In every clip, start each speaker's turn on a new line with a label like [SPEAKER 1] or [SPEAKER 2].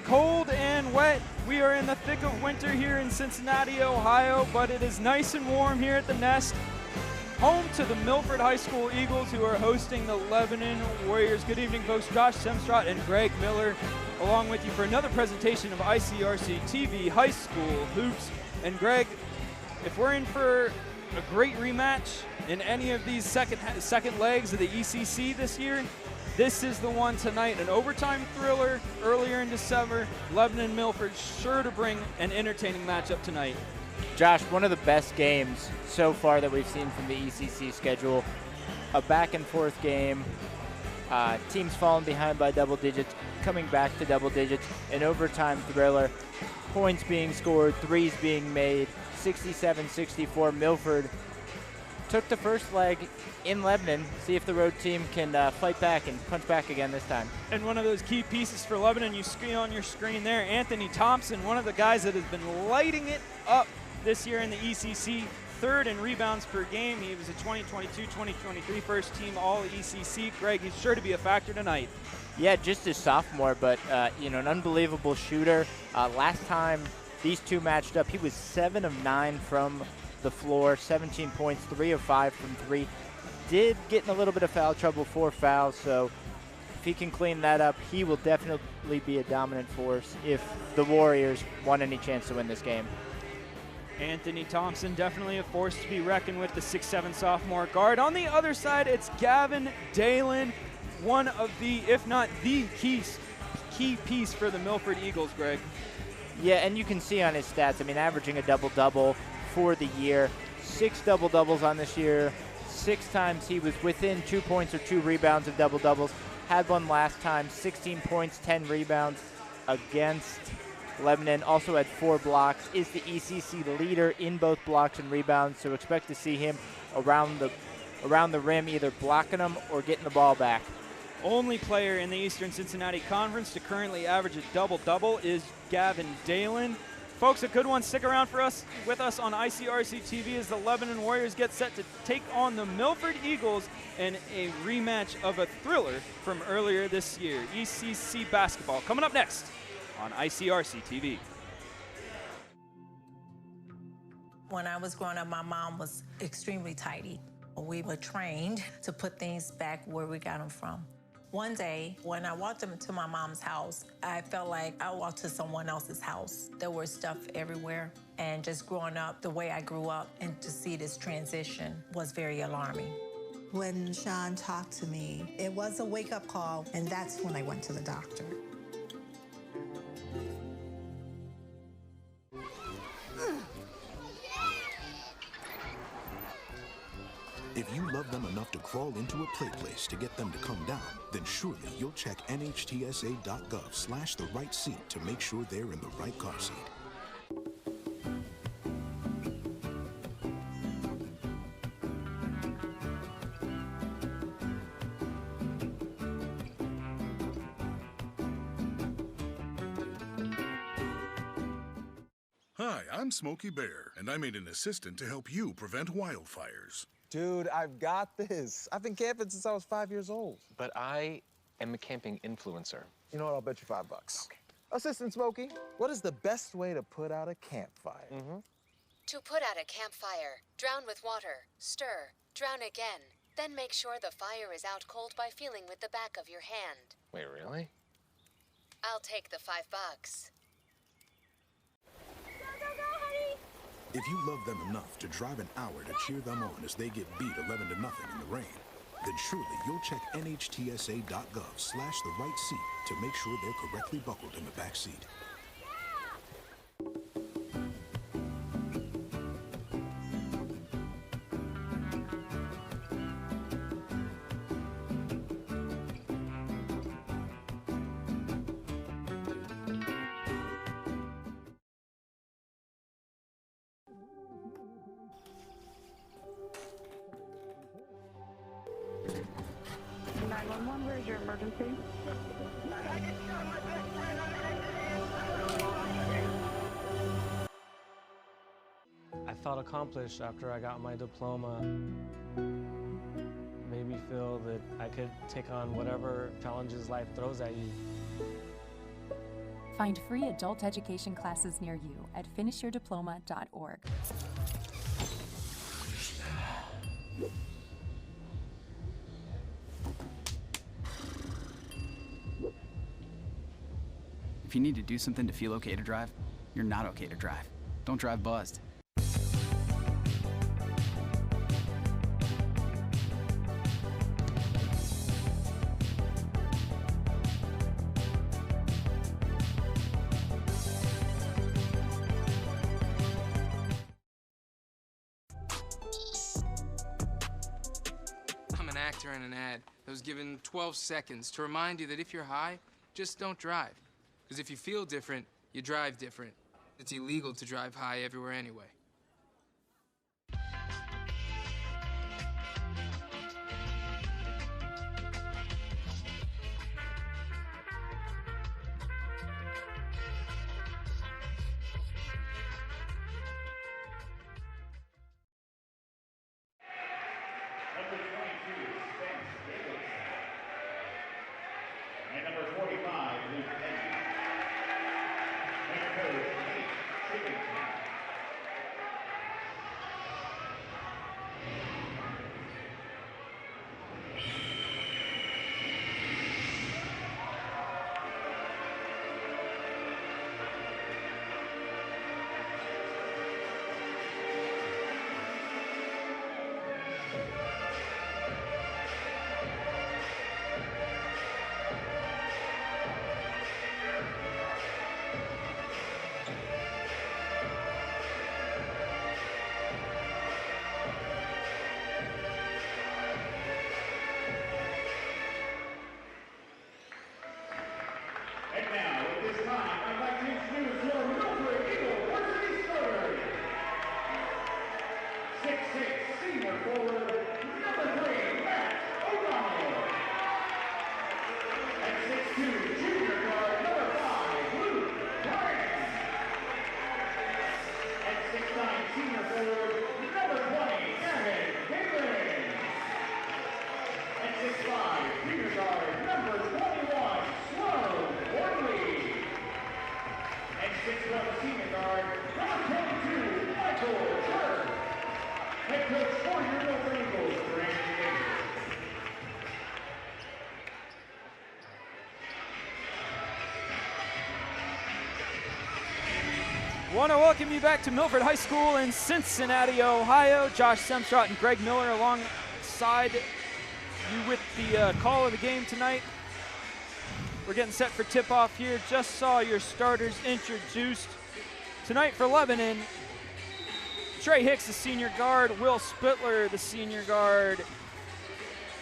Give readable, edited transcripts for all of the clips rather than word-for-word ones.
[SPEAKER 1] Cold and wet. We are in the thick of winter here in Cincinnati, Ohio, but it is nice and warm here at the Nest, home to the Milford High School Eagles, who are hosting the Lebanon Warriors. Good evening, folks. Josh Semstrott and Greg Miller along with you for another presentation of ICRC-TV High School Hoops. And Greg, if we're in for a great rematch in any of these second legs of the ECC this year, this is the one tonight. An overtime thriller earlier in December. Lebanon Milford sure to bring an entertaining matchup tonight.
[SPEAKER 2] Josh, one of the best games so far that we've seen from the ECC schedule. A back and forth game. Teams falling behind by double digits, coming back to double digits. An overtime thriller. points being scored, threes being made, 67-64. Milford took the first leg in Lebanon. See if the road team can fight back and punch back again this time.
[SPEAKER 1] And one of those key pieces for Lebanon, you see on your screen there, Anthony Thompson, one of the guys that has been lighting it up this year in the ECC, third in rebounds per game. He was a 2022-2023 first team All-ECC. Greg, he's sure to be a factor tonight.
[SPEAKER 2] Yeah, just a sophomore, but an unbelievable shooter. Last time these two matched up, he was 7 of 9 from the floor, 17 points, 3 of 5 from 3. Did get in a little bit of foul trouble, 4 fouls, so if he can clean that up, he will definitely be a dominant force if the Warriors want any chance to win this game.
[SPEAKER 1] Anthony Thompson, definitely a force to be reckoned with, the 6'7" sophomore guard. On the other side, it's Gavin Dalen, one of the, if not the key piece for the Milford Eagles, Greg.
[SPEAKER 2] Yeah, and you can see on his stats, I mean, averaging a double-double for the year. 6 double-doubles on this year. 6 times he was within 2 points or 2 rebounds of double-doubles. Had one last time, 16 points, 10 rebounds against Lebanon. Also had 4 blocks. Is the ECC leader in both blocks and rebounds, so expect to see him around the rim, either blocking them or getting the ball back.
[SPEAKER 1] Only player in the Eastern Cincinnati Conference to currently average a double-double is Gavin Dalen. Folks, a good one. Stick around with us on ICRC-TV as the Lebanon Warriors get set to take on the Milford Eagles in a rematch of a thriller from earlier this year. ECC basketball coming up next on ICRC-TV.
[SPEAKER 3] When I was growing up, my mom was extremely tidy. We were trained to put things back where we got them from. One day, when I walked into my mom's house, I felt like I walked to someone else's house. There was stuff everywhere, and just growing up the way I grew up and to see this transition was very alarming.
[SPEAKER 4] When Sean talked to me, it was a wake-up call, and that's when I went to the doctor.
[SPEAKER 5] If you love them enough to crawl into a play place to get them to come down, then surely you'll check nhtsa.gov/the right seat to make sure they're in the right car seat.
[SPEAKER 6] Hi, I'm Smokey Bear, and I made an assistant to help you prevent wildfires.
[SPEAKER 7] Dude, I've got this. I've been camping since I was 5 years old.
[SPEAKER 8] But I am a camping influencer.
[SPEAKER 7] You know what? I'll bet you $5. Okay. Assistant Smokey, what is the best way to put out a campfire?
[SPEAKER 9] To put out a campfire, drown with water, stir, drown again. Then make sure the fire is out cold by feeling with the back of your hand.
[SPEAKER 8] Wait, really?
[SPEAKER 9] I'll take the $5.
[SPEAKER 5] If you love them enough to drive an hour to cheer them on as they get beat 11-0 in the rain, then surely you'll check nhtsa.gov/the right seat to make sure they're correctly buckled in the back seat.
[SPEAKER 10] Where's your emergency?
[SPEAKER 11] I felt accomplished after I got my diploma. Made me feel that I could take on whatever challenges life throws at you.
[SPEAKER 12] Find free adult education classes near you at finishyourdiploma.org.
[SPEAKER 13] If you need to do something to feel okay to drive, you're not okay to drive. Don't drive buzzed.
[SPEAKER 14] I'm an actor in an ad that was given 12 seconds to remind you that if you're high, just don't drive. Because if you feel different, you drive different. It's illegal to drive high everywhere anyway.
[SPEAKER 15] And number 45, Luke Edmonds. Head coach, Nate Chickington. And now, at this time, I'd like to introduce your Milford Eagle varsity starter. 6'6" senior forward, number 3, Matt O'Donnell. And 6'2" junior guard, number 5, Luke Brand. And 6'9" senior forward, number 20, Gavin Dalen. And 6'5" junior guard, number 21, Sloan Worley. And 6'1" senior guard, number 22, Michael Church. Head coach for your Milford Eagles, Brandon Davis.
[SPEAKER 1] Want to welcome you back to Milford High School in Cincinnati, Ohio. Josh Semstrott and Greg Miller alongside you with the call of the game tonight. We're getting set for tip-off here. Just saw your starters introduced. Tonight for Lebanon, Trey Hicks, the senior guard, Will Spittler, the senior guard,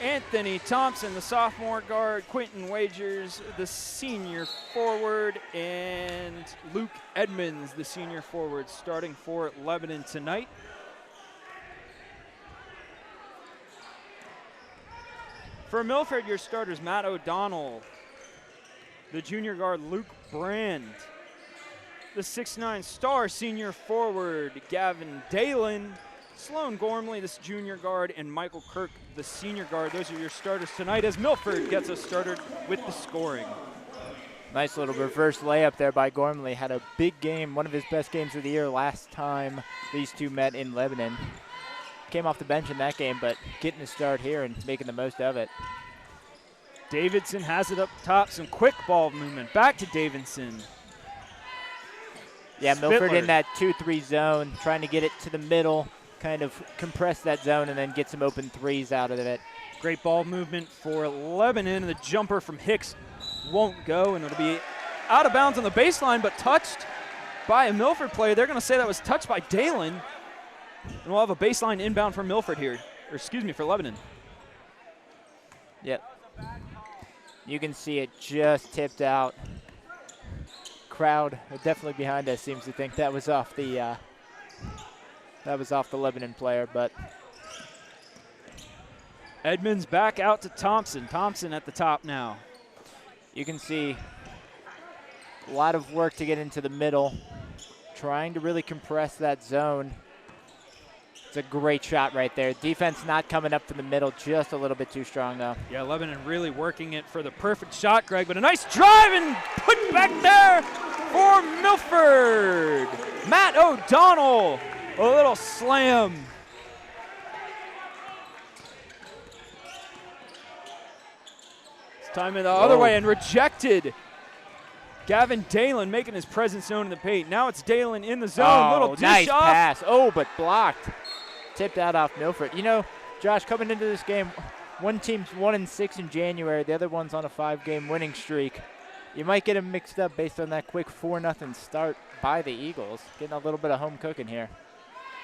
[SPEAKER 1] Anthony Thompson, the sophomore guard, Quentin Wagers, the senior forward, and Luke Edmonds, the senior forward, starting for Lebanon tonight. For Milford, your starters, Matt O'Donnell, the junior guard, Luke Brand, the 6'9" star senior forward, Gavin Dalen, Sloan Gormley, this junior guard, and Michael Kirk, the senior guard. Those are your starters tonight as Milford gets us started with the scoring.
[SPEAKER 2] Nice little reverse layup there by Gormley. Had a big game, one of his best games of the year last time these two met in Lebanon. Came off the bench in that game, but getting a start here and making the most of it.
[SPEAKER 1] Davidson has it up top, some quick ball movement. Back to Davidson.
[SPEAKER 2] Yeah,
[SPEAKER 1] Spittler.
[SPEAKER 2] Milford in that 2-3 zone, trying to get it to the middle, kind of compress that zone and then get some open threes out of it.
[SPEAKER 1] Great ball movement for Lebanon. The jumper from Hicks won't go, and it'll be out of bounds on the baseline, but touched by a Milford player. They're going to say that was touched by Dalen. And we'll have a baseline inbound for Milford here, or excuse me, for Lebanon.
[SPEAKER 2] Yep. You can see it just tipped out. Crowd definitely behind us seems to think that was off the Lebanon player, but
[SPEAKER 1] Edmonds back out to Thompson. Thompson at the top now.
[SPEAKER 2] You can see a lot of work to get into the middle, trying to really compress that zone. It's a great shot right there. Defense not coming up from the middle, just a little bit too strong though.
[SPEAKER 1] Yeah, Lebanon really working it for the perfect shot, Greg, but a nice drive and put back there for Milford. Matt O'Donnell, a little slam. It's time in the other way and rejected. Gavin Dalen making his presence known in the paint. Now it's Dalen in the zone.
[SPEAKER 2] Oh,
[SPEAKER 1] little dish
[SPEAKER 2] nice
[SPEAKER 1] off.
[SPEAKER 2] pass. Oh, but blocked. Tipped out off Milford. You know, Josh, coming into this game, one team's 1-6 in January. The other one's on a 5-game winning streak. You might get them mixed up based on that quick 4-0 start by the Eagles. Getting a little bit of home cooking here.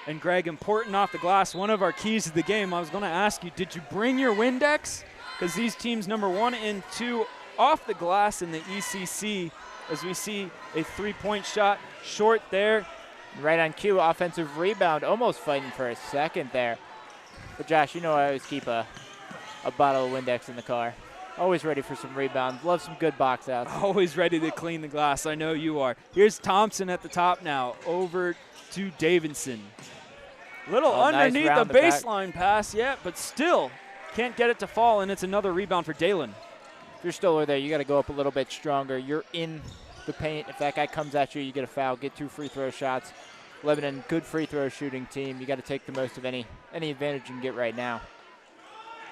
[SPEAKER 1] And Greg, important off the glass, one of our keys to the game. I was going to ask you, did you bring your Windex? Because these teams, number 1 and 2, off the glass in the ECC as we see a three-point shot short there.
[SPEAKER 2] Right on cue, offensive rebound, almost fighting for a second there. But Josh, you know I always keep a bottle of Windex in the car. Always ready for some rebounds. Love some good box outs.
[SPEAKER 1] Always ready to clean the glass. I know you are. Here's Thompson at the top now. Over to Davidson. Little underneath
[SPEAKER 2] nice
[SPEAKER 1] the baseline pass, yeah, but still can't get it to fall, and it's another rebound for Dalen.
[SPEAKER 2] If you're Stoller there, you got to go up a little bit stronger. You're in the paint. If that guy comes at you, you get a foul. Get 2 free throw shots. Lebanon, good free throw shooting team. You got to take the most of any advantage you can get right now.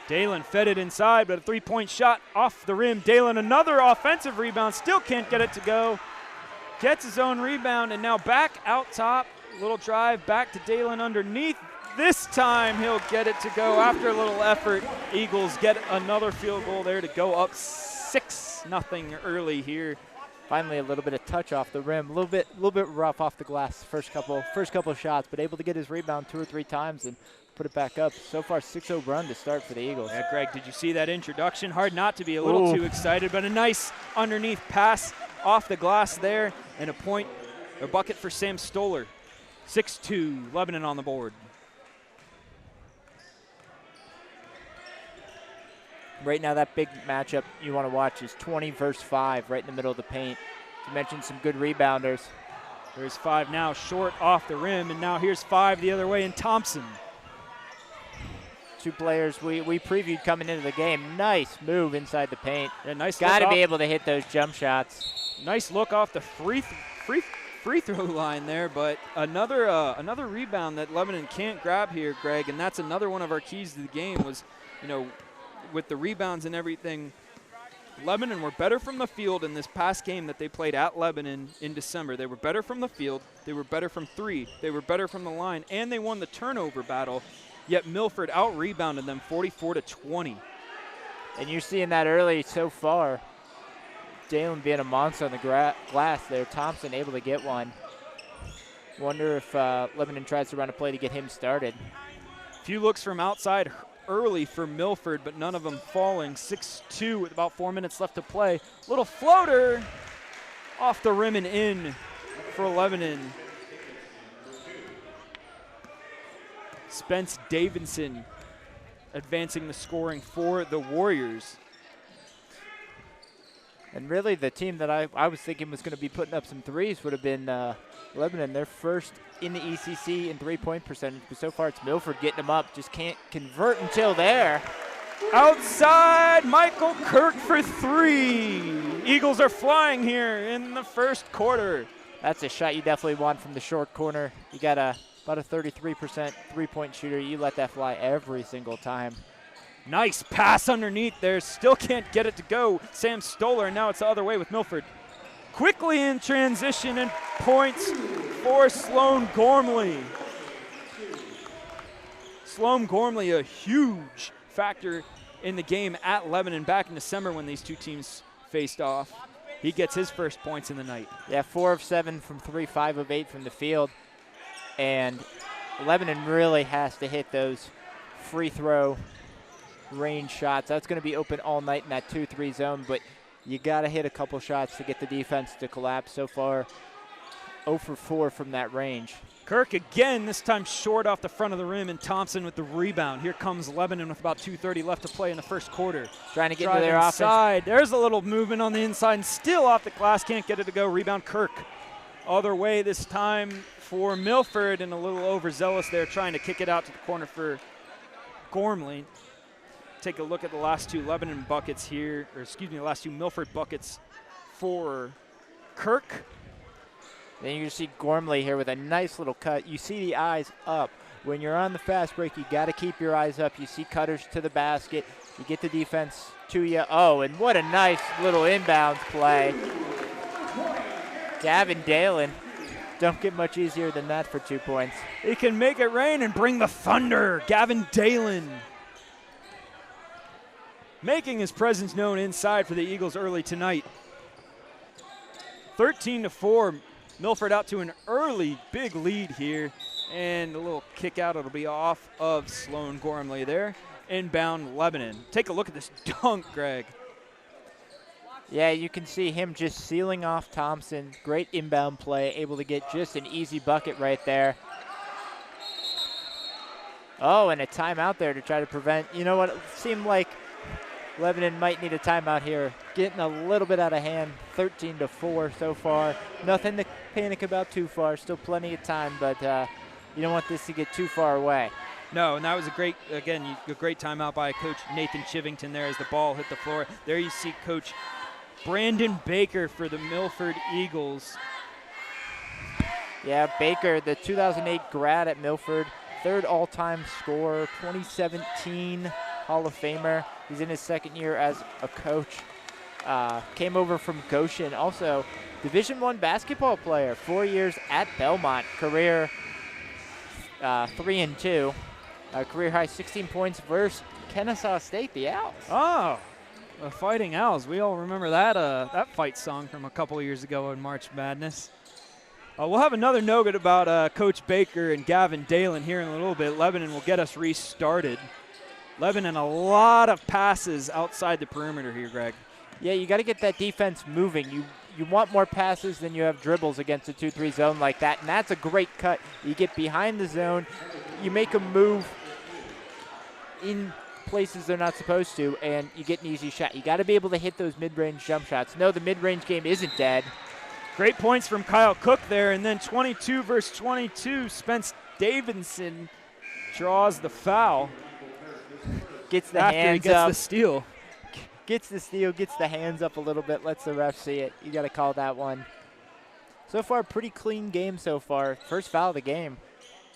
[SPEAKER 1] Dalen fed it inside, but a three-point shot off the rim. Dalen, another offensive rebound, still can't get it to go. Gets his own rebound, and now back out top. Little drive back to Dalen underneath. This time he'll get it to go after a little effort. Eagles get another field goal there to go up 6-0 early here.
[SPEAKER 2] Finally, a little bit of touch off the rim, a little bit rough off the glass first couple shots, but able to get his rebound 2 or 3 times and put it back up. So far, 6-0 run to start for the Eagles.
[SPEAKER 1] Yeah, Greg, did you see that introduction? Hard not to be a little too excited, but a nice underneath pass off the glass there, and a point or bucket for Sam Stoller. 6-2, Lebanon on the board.
[SPEAKER 2] Right now, that big matchup you want to watch is 20 versus 5 right in the middle of the paint. You mentioned some good rebounders.
[SPEAKER 1] There's 5 now, short off the rim, and now here's 5 the other way in Thompson.
[SPEAKER 2] 2 players we previewed coming into the game. Nice move inside the paint.
[SPEAKER 1] Yeah, nice.
[SPEAKER 2] Got to be able to hit those jump shots.
[SPEAKER 1] Nice look off the free throw line there, but another rebound that Lebanon can't grab here, Greg, and that's another one of our keys to the game was, with the rebounds and everything, Lebanon were better from the field in this past game that they played at Lebanon in December. They were better from the field, they were better from 3, they were better from the line, and they won the turnover battle, yet Milford out-rebounded them 44-20.
[SPEAKER 2] And you're seeing that early so far. Dalen being a monster on the glass there. Thompson able to get one. Wonder if Lebanon tries to run a play to get him started.
[SPEAKER 1] Few looks from outside early for Milford, but none of them falling. 6-2 with about 4 minutes left to play. Little floater off the rim and in for Lebanon. Spence Davidson advancing the scoring for the Warriors.
[SPEAKER 2] And really the team that I was thinking was going to be putting up some threes would have been Lebanon. They're first in the ECC in three-point percentage, but so far it's Milford getting them up. Just can't convert until there.
[SPEAKER 1] Outside, Michael Kirk for 3. Eagles are flying here in the first quarter.
[SPEAKER 2] That's a shot you definitely want from the short corner. You got about a 33% three-point shooter. You let that fly every single time.
[SPEAKER 1] Nice pass underneath there. Still can't get it to go. Sam Stoller, and now it's the other way with Milford. Quickly in transition and points for Sloan Gormley. Sloan Gormley, a huge factor in the game at Lebanon back in December when these two teams faced off. He gets his first points in the night.
[SPEAKER 2] Yeah, 4 of 7 from 3, 5 of 8 from the field. And Lebanon really has to hit those free throw range shots. That's going to be open all night in that 2-3 zone, but you got to hit a couple shots to get the defense to collapse. So far, 0 for 4 from that range.
[SPEAKER 1] Kirk again, this time short off the front of the rim, and Thompson with the rebound. Here comes Lebanon with about 2:30 left to play in the first quarter.
[SPEAKER 2] Trying to get into their
[SPEAKER 1] inside.
[SPEAKER 2] offense.
[SPEAKER 1] There's a little movement on the inside, and still off the glass. Can't get it to go. Rebound Kirk. Other way this time for Milford, and a little overzealous there, trying to kick it out to the corner for Gormley. Take a look at the last 2 Lebanon buckets here, or excuse me, the last 2 Milford buckets for Kirk.
[SPEAKER 2] Then you see Gormley here with a nice little cut. You see the eyes up. When you're on the fast break, you got to keep your eyes up. You see cutters to the basket. You get the defense to you. Oh, and what a nice little inbounds play. Gavin Dalen. Don't get much easier than that for 2 points.
[SPEAKER 1] He can make it rain and bring the thunder. Gavin Dalen making his presence known inside for the Eagles early tonight. 13-4. Milford out to an early big lead here. And a little kick out. It'll be off of Sloan Gormley there. Inbound Lebanon. Take a look at this dunk, Greg.
[SPEAKER 2] Yeah, you can see him just sealing off Thompson. Great inbound play, able to get just an easy bucket right there. Oh, and a timeout there to try to prevent. You know what? It seemed like Lebanon might need a timeout here. Getting a little bit out of hand, 13-4 so far. Nothing to panic about too far. Still plenty of time, but you don't want this to get too far away.
[SPEAKER 1] No, and that was a great timeout by Coach Nathan Chivington there as the ball hit the floor. There you see Coach Brandon Baker for the Milford Eagles.
[SPEAKER 2] Yeah, Baker, the 2008 grad at Milford, third all-time scorer, 2017 Hall of Famer. He's in his second year as a coach. Came over from Goshen. Also, Division I basketball player, 4 years at Belmont. Career 3-2. Career high 16 points versus Kennesaw State, the Owls.
[SPEAKER 1] Oh, the Fighting Owls. We all remember that fight song from a couple years ago in March Madness. We'll have another nugget about Coach Baker and Gavin Dalen here in a little bit. Lebanon will get us restarted. Lebanon, a lot of passes outside the perimeter here, Greg.
[SPEAKER 2] Yeah, you got to get that defense moving. You want more passes than you have dribbles against a 2-3 zone like that, and that's a great cut. You get behind the zone, you make them move in places they're not supposed to, and you get an easy shot. You got to be able to hit those mid-range jump shots. No, the mid-range game isn't dead.
[SPEAKER 1] Great points from Kyle Cook there, and then 22 versus 22, Spence Davidson draws the foul.
[SPEAKER 2] Gets the
[SPEAKER 1] after
[SPEAKER 2] hands
[SPEAKER 1] he gets
[SPEAKER 2] up.
[SPEAKER 1] the steal.
[SPEAKER 2] Gets the steal, gets the hands up a little bit, lets the ref see it. You got to call that one. So far, pretty clean game so far. First foul of the game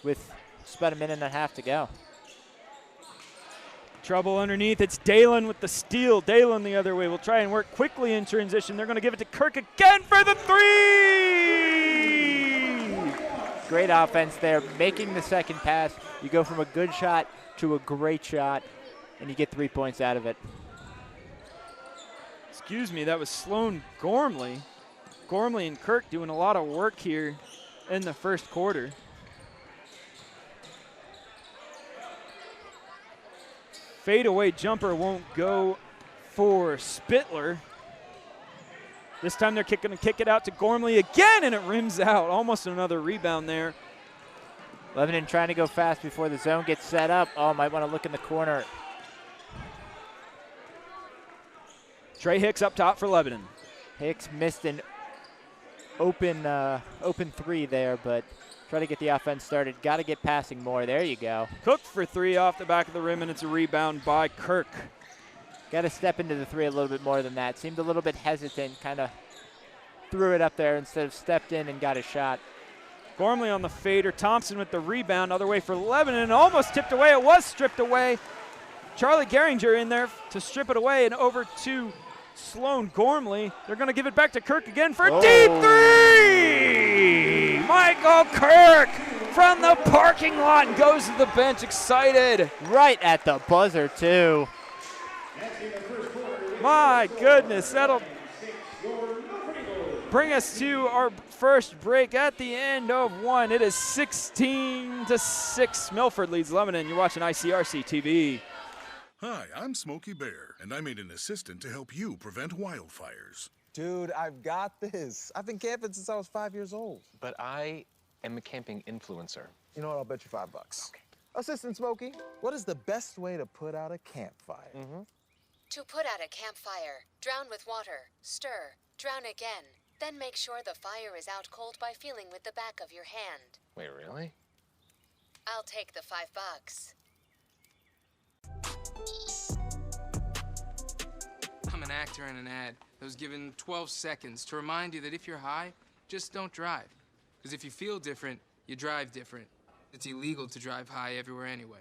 [SPEAKER 2] with just about a minute and a half to go.
[SPEAKER 1] Trouble underneath. It's Dalen with the steal. Dalen the other way will try and work quickly in transition. They're going to give it to Kirk again for the three!
[SPEAKER 2] Great offense there, making the second pass. You go from a good shot to a great shot, and you get 3 points out of it.
[SPEAKER 1] Excuse me, that was Sloan Gormley. Gormley and Kirk doing a lot of work here in the first quarter. Fadeaway jumper won't go for Spittler. This time they're going to kick it out to Gormley again, and it rims out. Almost another rebound there.
[SPEAKER 2] Lebanon trying to go fast before the zone gets set up. Oh, might want to look in the corner.
[SPEAKER 1] Trey Hicks up top for Lebanon.
[SPEAKER 2] Hicks missed an open three there, but try to get the offense started. Got to get passing more. There you go.
[SPEAKER 1] Cook for three off the back of the rim, and it's a rebound by Kirk.
[SPEAKER 2] Got to step into the three a little bit more than that. Seemed a little bit hesitant, kind of threw it up there instead of stepped in and got a shot.
[SPEAKER 1] Gormley on the fader. Thompson with the rebound. Other way for Lebanon. Almost tipped away. It was stripped away. Charlie Geringer in there to strip it away, and over to Sloan Gormley. They're going to give it back to Kirk again for a deep three! Michael Kirk from the parking lot goes to the bench excited.
[SPEAKER 2] Right at the buzzer, too.
[SPEAKER 1] My goodness, that'll bring us to our first break at the end of one. It is 16-6. Milford leads Lebanon. You're watching ICRC-TV.
[SPEAKER 6] Hi, I'm Smokey Bear, and I made an assistant to help you prevent wildfires.
[SPEAKER 7] Dude, I've got this. I've been camping since I was 5 years old.
[SPEAKER 8] But I am a camping influencer.
[SPEAKER 7] You know what? I'll bet you $5. Okay. Assistant Smokey, what is the best way to put out a campfire?
[SPEAKER 9] To put out a campfire, drown with water, stir, drown again, then make sure the fire is out cold by feeling with the back of your hand.
[SPEAKER 8] Wait, really?
[SPEAKER 9] I'll take the $5.
[SPEAKER 14] I'm an actor in an ad that was given 12 seconds to remind you that if you're high, just don't drive. Because if you feel different, you drive different. It's illegal to drive high everywhere anyway.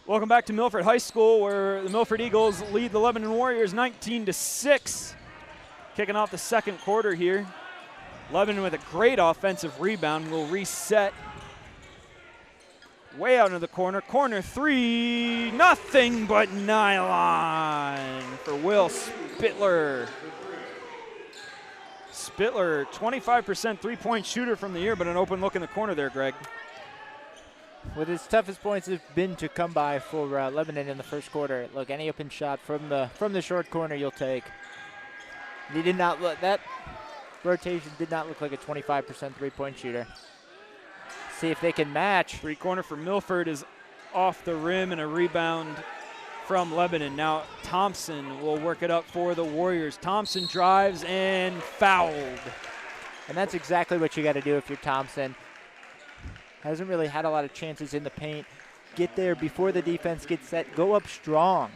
[SPEAKER 1] Welcome back to Milford High School, where the Milford Eagles lead the Lebanon Warriors 19-6. Kicking off the second quarter here. Lebanon with a great offensive rebound will reset. way out into the corner. Corner three, nothing but nylon for Will Spittler. Spittler, 25% three-point shooter from the year, but an open look in the corner there, Greg.
[SPEAKER 2] With his toughest points have been to come by for Lebanon in the first quarter. Look, any open shot from the short corner you'll take. He did not look, that rotation did not look like a 25% three-point shooter. See if they can match.
[SPEAKER 1] Three corner for Milford is off the rim and a rebound from Lebanon. Now Thompson will work it up for the Warriors. Thompson drives and fouled.
[SPEAKER 2] And that's exactly what you got to do if you're Thompson. Hasn't really had a lot of chances in the paint. Get there before the defense gets set. Go up strong.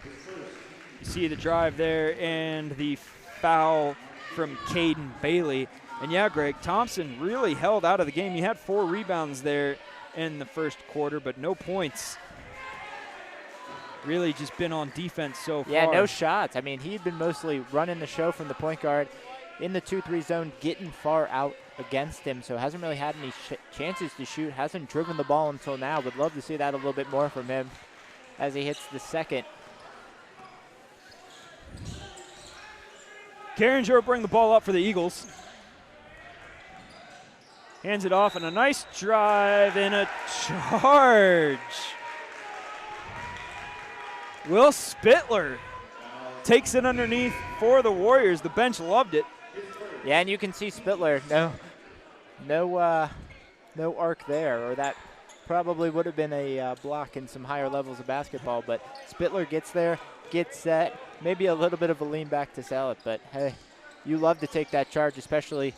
[SPEAKER 1] You see the drive there and the foul from Caden Bailey. And yeah, Greg, Thompson really held out of the game. He had 4 rebounds there in the first quarter, but no points. Really just been on defense so far.
[SPEAKER 2] Yeah, no shots. I mean, he'd been mostly running the show from the point guard in the 2-3 zone, getting far out against him, so hasn't really had any chances to shoot. Hasn't driven the ball until now. Would love to see that a little bit more from him as he hits the second.
[SPEAKER 1] Garinger will bring the ball up for the Eagles. Hands it off, and a nice drive and a charge. Will Spittler takes it underneath for the Warriors. The bench loved it.
[SPEAKER 2] Yeah, and you can see Spittler, no arc there, or that probably would have been a block in some higher levels of basketball, but Spittler gets there, gets set, maybe a little bit of a lean back to sell it, but hey, you love to take that charge, especially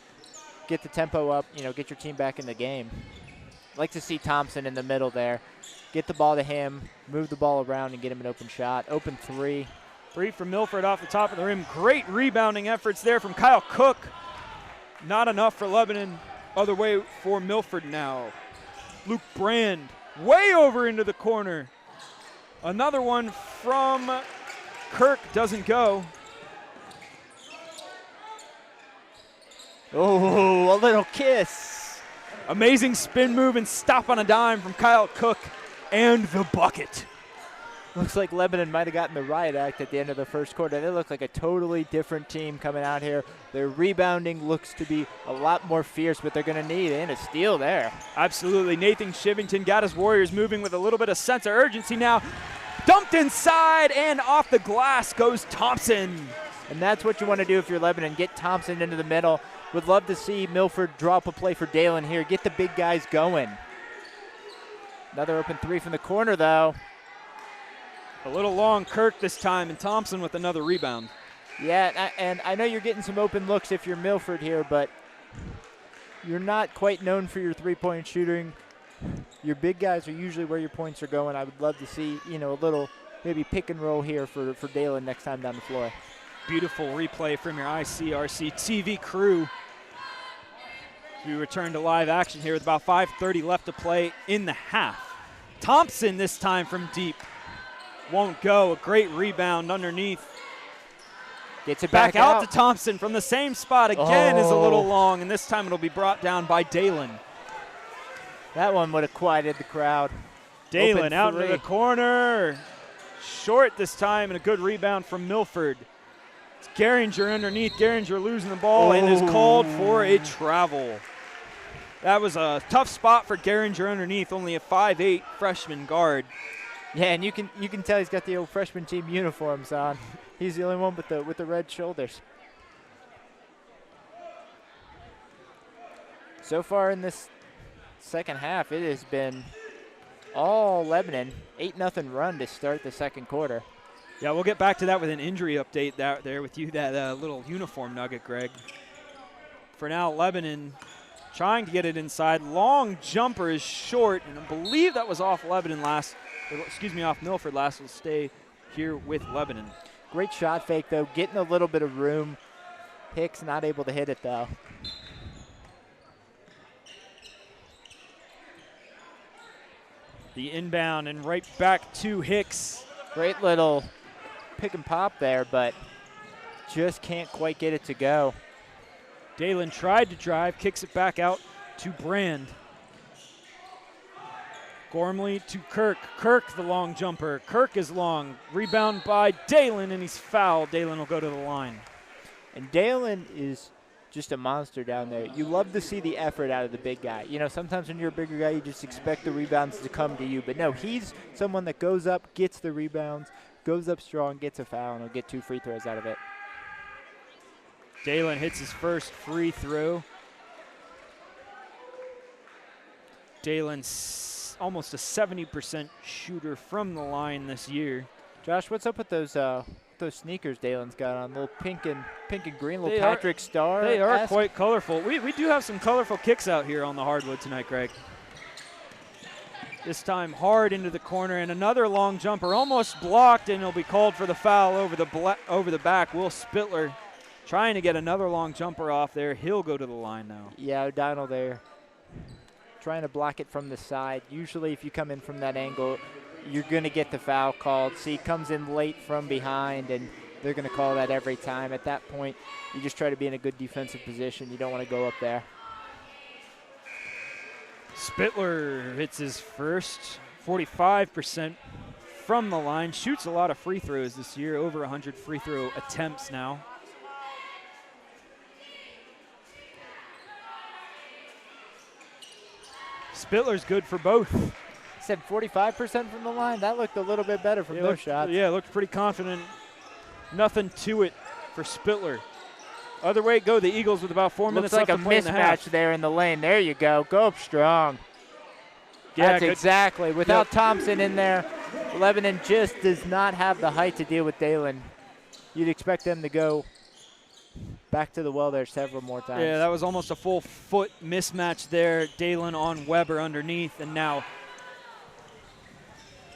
[SPEAKER 2] get the tempo up, get your team back in the game. Like to see Thompson in the middle there. Get the ball to him, move the ball around, and get him an open shot. Open three.
[SPEAKER 1] Three from Milford off the top of the rim. Great rebounding efforts there from Kyle Cook. Not enough for Lebanon. Other way for Milford now. Luke Brand way over into the corner. Another one from Kirk doesn't go.
[SPEAKER 2] Oh, a little kiss.
[SPEAKER 1] Amazing spin move and stop on a dime from Kyle Cook and the bucket.
[SPEAKER 2] Looks like Lebanon might have gotten the riot act at the end of the first quarter. They look like a totally different team coming out here. Their rebounding looks to be a lot more fierce, but they're going to need a steal there.
[SPEAKER 1] Absolutely. Nathan Shivington got his Warriors moving with a little bit of sense of urgency now. Dumped inside, and off the glass goes Thompson.
[SPEAKER 2] And that's what you want to do if you're Lebanon. Get Thompson into the middle. Would love to see Milford draw up a play for Dalen here. Get the big guys going. Another open three from the corner, though.
[SPEAKER 1] A little long Kirk this time, and Thompson with another rebound.
[SPEAKER 2] Yeah, and I know you're getting some open looks if you're Milford here, but you're not quite known for your three-point shooting. Your big guys are usually where your points are going. I would love to see, a little maybe pick and roll here for Dalen next time down the floor.
[SPEAKER 1] Beautiful replay from your ICRC-TV crew. We return to live action here with about 5:30 left to play in the half. Thompson this time from deep. Won't go. A great rebound underneath.
[SPEAKER 2] Gets it
[SPEAKER 1] back out to Thompson from the same spot again. Is a little long, and this time it'll be brought down by Dalen.
[SPEAKER 2] That one would have quieted the crowd.
[SPEAKER 1] Dalen out into the corner. Short this time, and a good rebound from Milford. It's Garinger underneath. Garinger losing the ball and is called for a travel. That was a tough spot for Garinger underneath, only a 5'8" freshman guard.
[SPEAKER 2] Yeah, and you can tell he's got the old freshman team uniforms on. He's the only one with the red shoulders. So far in this second half, it has been all Lebanon. 8-0 run to start the second quarter.
[SPEAKER 1] Yeah, we'll get back to that with an injury update there with you, that little uniform nugget, Greg. For now, Lebanon trying to get it inside. Long jumper is short, and I believe that was off Lebanon last. Off Milford last. Will stay here with Lebanon.
[SPEAKER 2] Great shot fake, though. Getting a little bit of room. Hicks not able to hit it, though.
[SPEAKER 1] The inbound and right back to Hicks.
[SPEAKER 2] Great little pick and pop there, but just can't quite get it to go.
[SPEAKER 1] Dalen tried to drive, kicks it back out to Brand. Gormley to Kirk. Kirk, the long jumper. Kirk is long. Rebound by Dalen, and he's fouled. Dalen will go to the line.
[SPEAKER 2] And Dalen is just a monster down there. You love to see the effort out of the big guy. You know, sometimes when you're a bigger guy, you just expect the rebounds to come to you. But no, he's someone that goes up, gets the rebounds, goes up strong, gets a foul, and will get 2 free throws out of it.
[SPEAKER 1] Dalen hits his first free throw. Dalen's almost a 70% shooter from the line this year.
[SPEAKER 2] Josh, what's up with those sneakers Dalen's got on? Little pink and green, little Patrick Star.
[SPEAKER 1] They are quite colorful. We do have some colorful kicks out here on the hardwood tonight, Greg. This time hard into the corner, and another long jumper almost blocked, and he'll be called for the foul over the back. Will Spittler trying to get another long jumper off there. He'll go to the line now.
[SPEAKER 2] Yeah, O'Donnell there trying to block it from the side. Usually if you come in from that angle, you're going to get the foul called. See, he comes in late from behind, and they're going to call that every time. At that point, you just try to be in a good defensive position. You don't want to go up there.
[SPEAKER 1] Spittler hits his first, 45% from the line. Shoots a lot of free throws this year, over 100 free throw attempts now. Spittler's good for both.
[SPEAKER 2] Said 45% from the line. That looked a little bit better from those shots.
[SPEAKER 1] Yeah, looked pretty confident. Nothing to it for Spittler. Other way go, the Eagles with about 4 minutes left to play in the half.
[SPEAKER 2] Looks like a mismatch there in the lane. There you go. Go up strong. Yeah, that's exactly. Without Thompson in there, Lebanon just does not have the height to deal with Dalen. You'd expect them to go back to the well there several more times.
[SPEAKER 1] Yeah, that was almost a full foot mismatch there. Dalen on Weber underneath, and now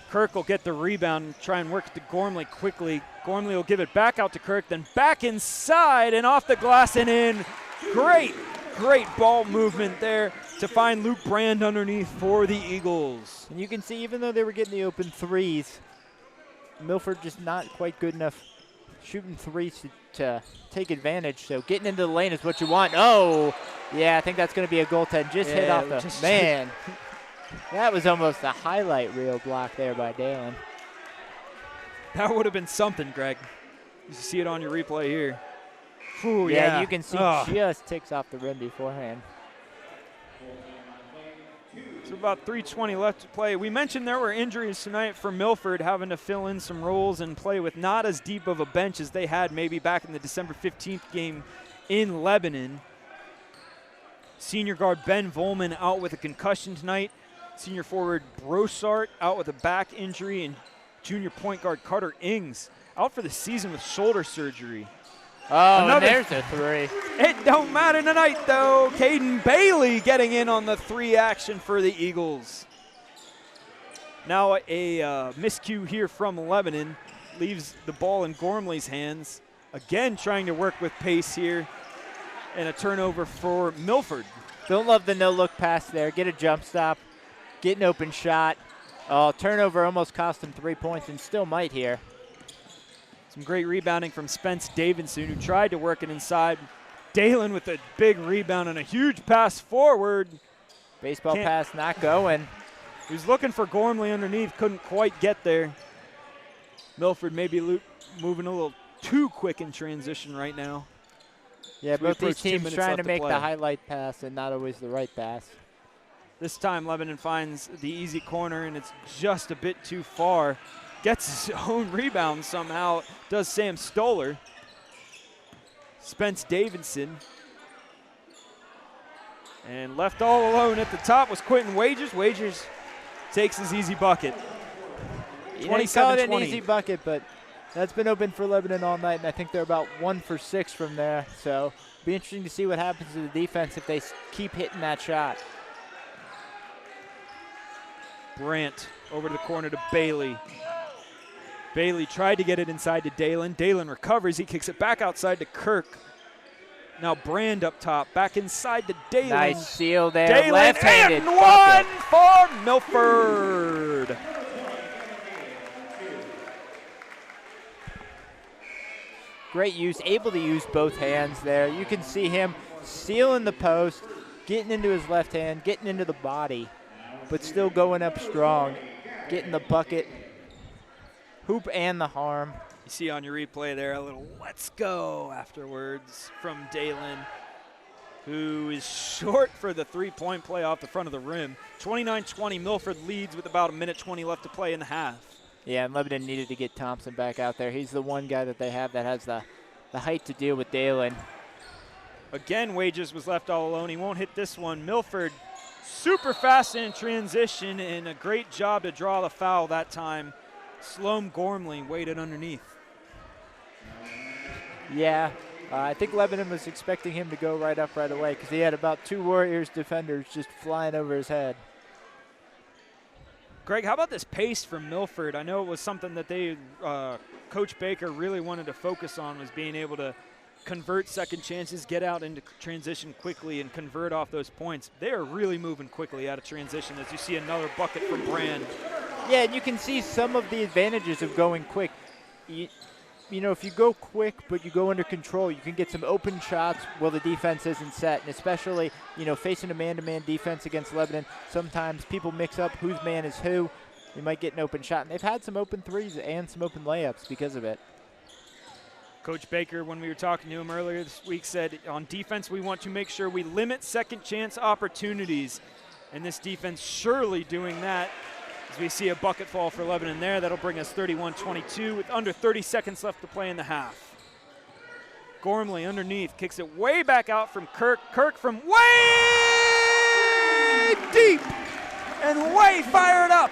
[SPEAKER 1] Kirk will get the rebound and try and work to Gormley quickly. Gormley will give it back out to Kirk, then back inside and off the glass and in. Great ball movement there to find Luke Brand underneath for the Eagles.
[SPEAKER 2] And you can see, even though they were getting the open threes, Milford just not quite good enough shooting threes to take advantage. So getting into the lane is what you want. Oh, yeah, I think that's going to be a goaltend. Just hit off the man. That was almost a highlight reel block there by Dalen.
[SPEAKER 1] That would have been something, Greg. You see it on your replay here.
[SPEAKER 2] Ooh, yeah, you can see just ticks off the rim beforehand.
[SPEAKER 1] So about 3:20 left to play. We mentioned there were injuries tonight for Milford, having to fill in some roles and play with not as deep of a bench as they had maybe back in the December 15th game in Lebanon. Senior guard Ben Volman out with a concussion tonight. Senior forward Brossart out with a back injury, and junior point guard Carter Ings out for the season with shoulder surgery.
[SPEAKER 2] Oh, and there's a three.
[SPEAKER 1] It don't matter tonight, though. Caden Bailey getting in on the three action for the Eagles. Now a miscue here from Lebanon leaves the ball in Gormley's hands. Again, trying to work with pace here, and a turnover for Milford.
[SPEAKER 2] Don't love the no-look pass there. Get a jump stop, get an open shot. Oh, turnover almost cost him 3 points and still might here.
[SPEAKER 1] Some great rebounding from Spence Davidson, who tried to work it inside. Dalen with a big rebound and a huge pass forward.
[SPEAKER 2] Baseball pass not going.
[SPEAKER 1] He was looking for Gormley underneath, couldn't quite get there. Milford maybe moving a little too quick in transition right now.
[SPEAKER 2] Yeah, both these teams trying to make the highlight pass and not always the right pass.
[SPEAKER 1] This time Lebanon finds the easy corner, and it's just a bit too far. Gets his own rebound somehow, does Sam Stoller. Spence Davidson. And left all alone at the top was Quentin Wagers. Wagers takes his easy bucket.
[SPEAKER 2] You call it an easy bucket, but that's been open for Lebanon all night, and I think they're about 1 for 6 from there. So it'll be interesting to see what happens to the defense if they keep hitting that shot.
[SPEAKER 1] Brandt over to the corner to Bailey. Bailey tried to get it inside to Dalen. Dalen recovers. He kicks it back outside to Kirk. Now Brand up top, back inside to Dalen.
[SPEAKER 2] Nice seal there.
[SPEAKER 1] Dalen
[SPEAKER 2] left-handed
[SPEAKER 1] and one for Milford.
[SPEAKER 2] Great use, able to use both hands there. You can see him sealing the post, getting into his left hand, getting into the body. but still going up strong, getting the bucket, hoop and the harm.
[SPEAKER 1] You see on your replay there a little "let's go" afterwards from Dalen, who is short for the three-point play off the front of the rim. 29-20, Milford leads with about 1:20 left to play in the half.
[SPEAKER 2] Yeah, and Lebanon needed to get Thompson back out there. He's the one guy that they have that has the height to deal with Dalen.
[SPEAKER 1] Again, Wages was left all alone. He won't hit this one. Milford super fast in transition, and a great job to draw the foul that time. Sloan Gormley waited underneath.
[SPEAKER 2] Yeah, I think Lebanon was expecting him to go right up right away because he had about 2 Warriors defenders just flying over his head.
[SPEAKER 1] Greg, how about this pace from Milford? I know it was something that they, Coach Baker really wanted to focus on, was being able to convert second chances, get out into transition quickly, and convert off those points. They are really moving quickly out of transition as you see another bucket from Brand.
[SPEAKER 2] Yeah, and you can see some of the advantages of going quick. You know, if you go quick but you go under control, you can get some open shots while the defense isn't set. And especially, you know, facing a man-to-man defense against Lebanon, sometimes people mix up whose man is who. You might get an open shot. And they've had some open threes and some open layups because of it.
[SPEAKER 1] Coach Baker, when we were talking to him earlier this week, said on defense we want to make sure we limit second chance opportunities. And this defense surely doing that. As we see a bucket fall for Lebanon there, that'll bring us 31-22 with under 30 seconds left to play in the half. Gormley underneath, kicks it way back out from Kirk. Kirk from way deep and way fired up.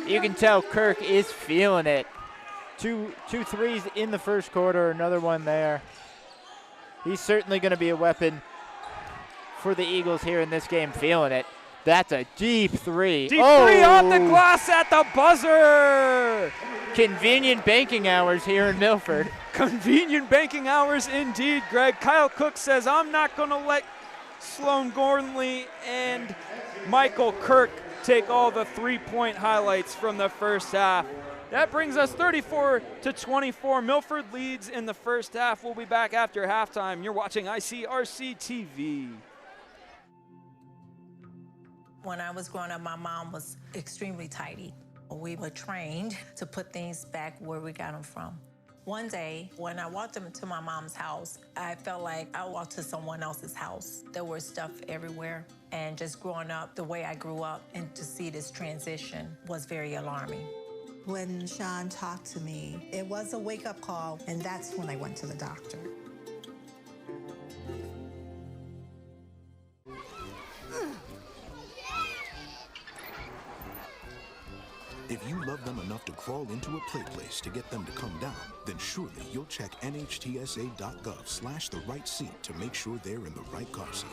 [SPEAKER 2] You can tell Kirk is feeling it. Two threes in the first quarter, another one there. He's certainly going to be a weapon for the Eagles here in this game, feeling it. That's a deep three.
[SPEAKER 1] Deep three off the glass at the buzzer.
[SPEAKER 2] Convenient banking hours here in Milford.
[SPEAKER 1] Convenient banking hours indeed, Greg. Kyle Cook says, I'm not going to let Sloan Gormley and Michael Kirk take all the three-point highlights from the first half. That brings us 34-24. Milford leads in the first half. We'll be back after halftime. You're watching ICRC-TV.
[SPEAKER 3] When I was growing up, my mom was extremely tidy. We were trained to put things back where we got them from. One day, when I walked into my mom's house, I felt like I walked to someone else's house. There was stuff everywhere, and just growing up the way I grew up, and to see this transition was very alarming.
[SPEAKER 4] When Sean talked to me, it was a wake-up call, and that's when I went to the doctor.
[SPEAKER 5] If you love them enough to crawl into a play place to get them to come down, then surely you'll check nhtsa.gov/the right seat to make sure they're in the right car seat.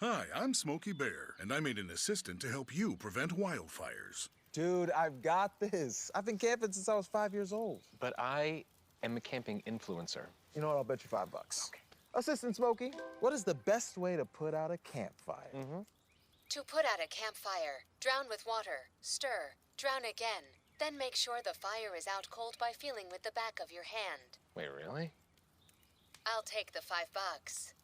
[SPEAKER 6] Hi, I'm Smokey Bear, and I made an assistant to help you prevent wildfires.
[SPEAKER 7] Dude, I've got this. I've been camping since I was 5 years old.
[SPEAKER 8] But I am a camping influencer.
[SPEAKER 7] You know what? I'll bet you $5. Okay. Assistant Smokey, what is the best way to put out a campfire?
[SPEAKER 9] To put out a campfire, drown with water, stir, drown again, then make sure the fire is out cold by feeling with the back of your hand.
[SPEAKER 8] Wait, really?
[SPEAKER 9] I'll take the $5.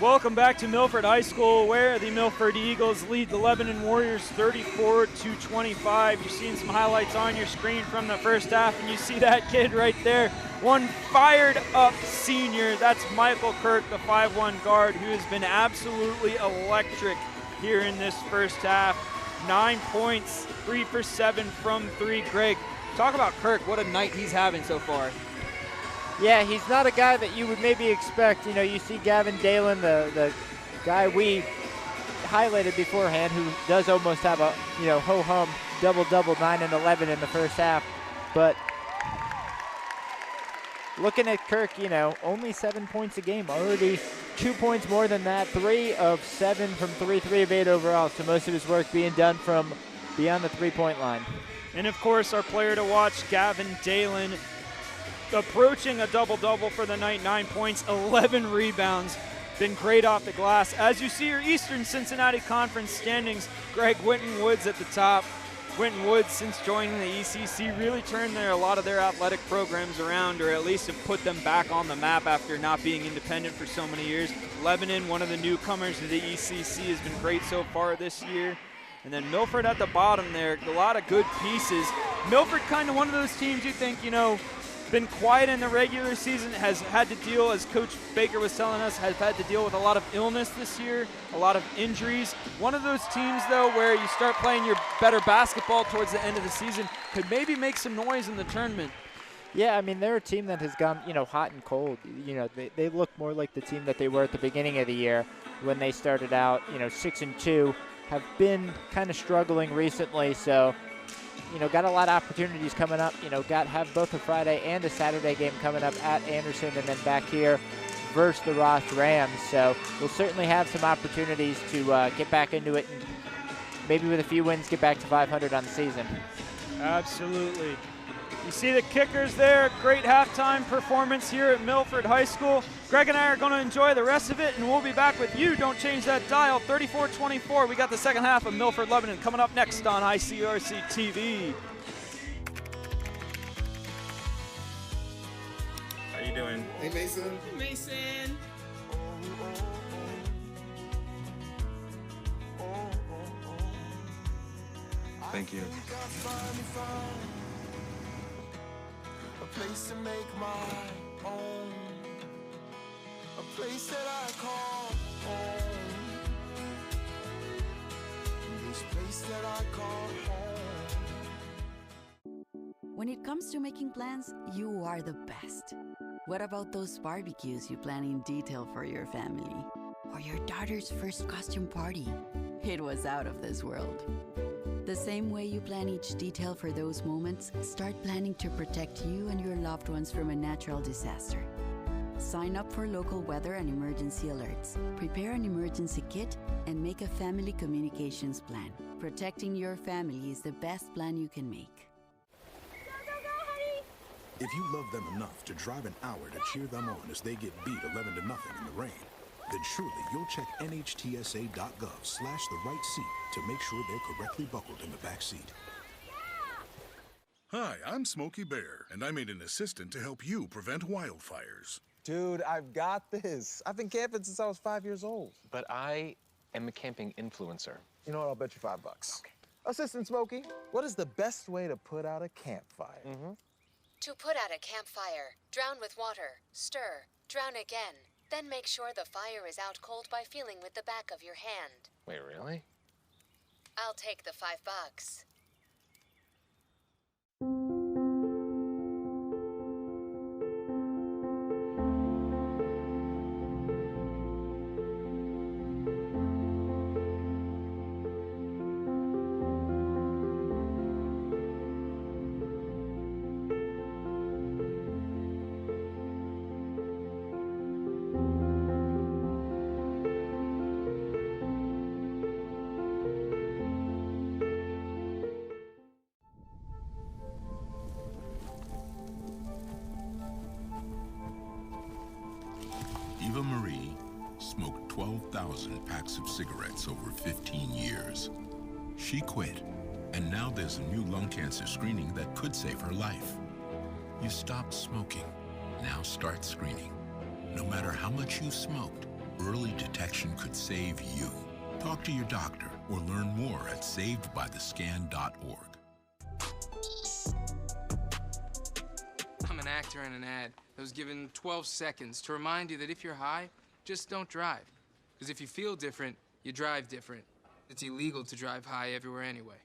[SPEAKER 1] Welcome back to Milford High School, where the Milford Eagles lead the Lebanon Warriors 34-25. You're seeing some highlights on your screen from the first half, and you see that kid right there, one fired up senior. That's Michael Kirk, the 5'1" guard, who has been absolutely electric here in this first half. 9 points, 3 for 7 from 3. Greg, talk about Kirk. What a night he's having so far.
[SPEAKER 2] Yeah, he's not a guy that you would maybe expect. You know, you see Gavin Dalen, the guy we highlighted beforehand, who does almost have a, you know, ho-hum double-double, 9 and 11 in the first half. But looking at Kirk, you know, only 7 points a game, already 2 points more than that, 3 of 7 from 3, 3 of 8 overall. So most of his work being done from beyond the three-point line.
[SPEAKER 1] And of course, our player to watch, Gavin Dalen. approaching a double-double for the night, 9 points, 11 rebounds. Been great off the glass. As you see your Eastern Cincinnati Conference standings, Greg Winton Woods at the top. Winton Woods, since joining the ECC, really turned a lot of their athletic programs around, or at least have put them back on the map after not being independent for so many years. Lebanon, one of the newcomers to the ECC, has been great so far this year. And then Milford at the bottom there, a lot of good pieces. Milford kind of one of those teams you think, been quiet in the regular season, has had to deal, as Coach Baker was telling us, has had to deal with a lot of illness this year, a lot of injuries. One of those teams, though, where you start playing your better basketball towards the end of the season, could maybe make some noise in the tournament.
[SPEAKER 2] Yeah, I mean, they're a team that has gone, hot and cold. They look more like the team that they were at the beginning of the year when they started out, 6-2. Have been kind of struggling recently, so got a lot of opportunities coming up. Have both a Friday and a Saturday game coming up at Anderson, and then back here versus the Ross Rams. So we'll certainly have some opportunities to get back into it, and maybe with a few wins get back to 500 on the season.
[SPEAKER 1] Absolutely. You see the kickers there. Great halftime performance here at Milford High School. Greg and I are going to enjoy the rest of it, and we'll be back with you. Don't change that dial. 34-24. We got the second half of Milford Lebanon coming up next on ICRC-TV.
[SPEAKER 16] How you doing?
[SPEAKER 17] Hey, Mason.
[SPEAKER 16] Hey, Mason.
[SPEAKER 17] Thank you.
[SPEAKER 18] A place to make my own, a place that I call home, this place that I call home.
[SPEAKER 19] When it comes to making plans, you are the best. What about those barbecues you plan in detail for your family? Or your daughter's first costume party? It was out of this world. The same way you plan each detail for those moments, start planning to protect you and your loved ones from a natural disaster. Sign up for local weather and emergency alerts. Prepare an emergency kit and make a family communications plan. Protecting your family is the best plan you can make.
[SPEAKER 5] If you love them enough to drive an hour to cheer them on as they get beat 11-0 in the rain, then surely you'll check NHTSA.gov/the-right seat to make sure they're correctly buckled in the back seat.
[SPEAKER 6] Hi, I'm Smokey Bear, and I made an assistant to help you prevent wildfires.
[SPEAKER 7] Dude, I've got this. I've been camping since I was 5 years old.
[SPEAKER 8] But I am a camping influencer.
[SPEAKER 7] You know what? I'll bet you $5. Okay. Assistant Smokey, what is the best way to put out a campfire?
[SPEAKER 9] To put out a campfire, drown with water, stir, drown again. Then make sure the fire is out cold by feeling with the back of your hand.
[SPEAKER 8] Wait, really?
[SPEAKER 9] I'll take the $5.
[SPEAKER 20] Eva Marie smoked 12,000 packs of cigarettes over 15 years. She quit, and now there's a new lung cancer screening that could save her life. You stopped smoking. Now start screening. No matter how much you smoked, early detection could save you. Talk to your doctor or learn more at savedbythescan.org.
[SPEAKER 14] I'm an actor in an ad that was given 12 seconds to remind you that if you're high, just don't drive. Because if you feel different, you drive different. It's illegal to drive high everywhere anyway.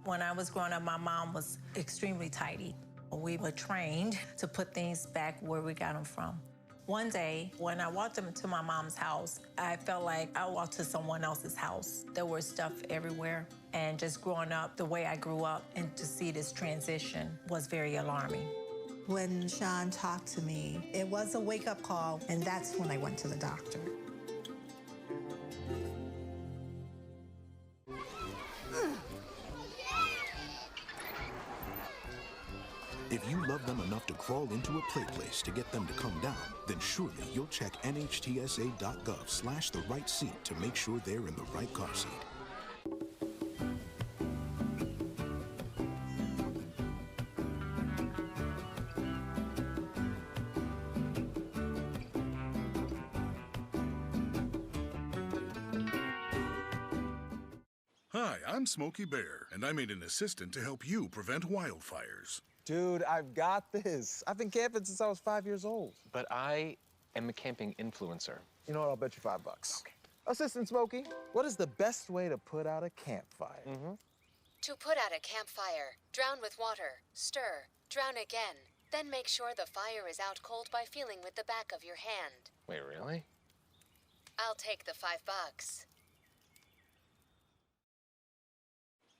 [SPEAKER 3] When I was growing up, my mom was extremely tidy. We were trained to put things back where we got them from. One day, when I walked into my mom's house, I felt like I walked to someone else's house. There was stuff everywhere. And just growing up the way I grew up, and to see this transition was very alarming.
[SPEAKER 4] When Sean talked to me, it was a wake-up call, and that's when I went to the doctor.
[SPEAKER 5] If you love them enough to crawl into a play place to get them to come down, then surely you'll check nhtsa.gov/the right seat to make sure they're in the right car seat.
[SPEAKER 6] Hi, I'm Smokey Bear, and I made an assistant to help you prevent wildfires.
[SPEAKER 7] Dude, I've got this. I've been camping since I was 5 years old.
[SPEAKER 8] But I am a camping influencer.
[SPEAKER 7] You know what? I'll bet you $5. Okay. Assistant Smokey, what is the best way to put out a campfire?
[SPEAKER 9] To put out a campfire, drown with water, stir, drown again, then make sure the fire is out cold by feeling with the back of your hand.
[SPEAKER 8] Wait, really?
[SPEAKER 9] I'll take the $5.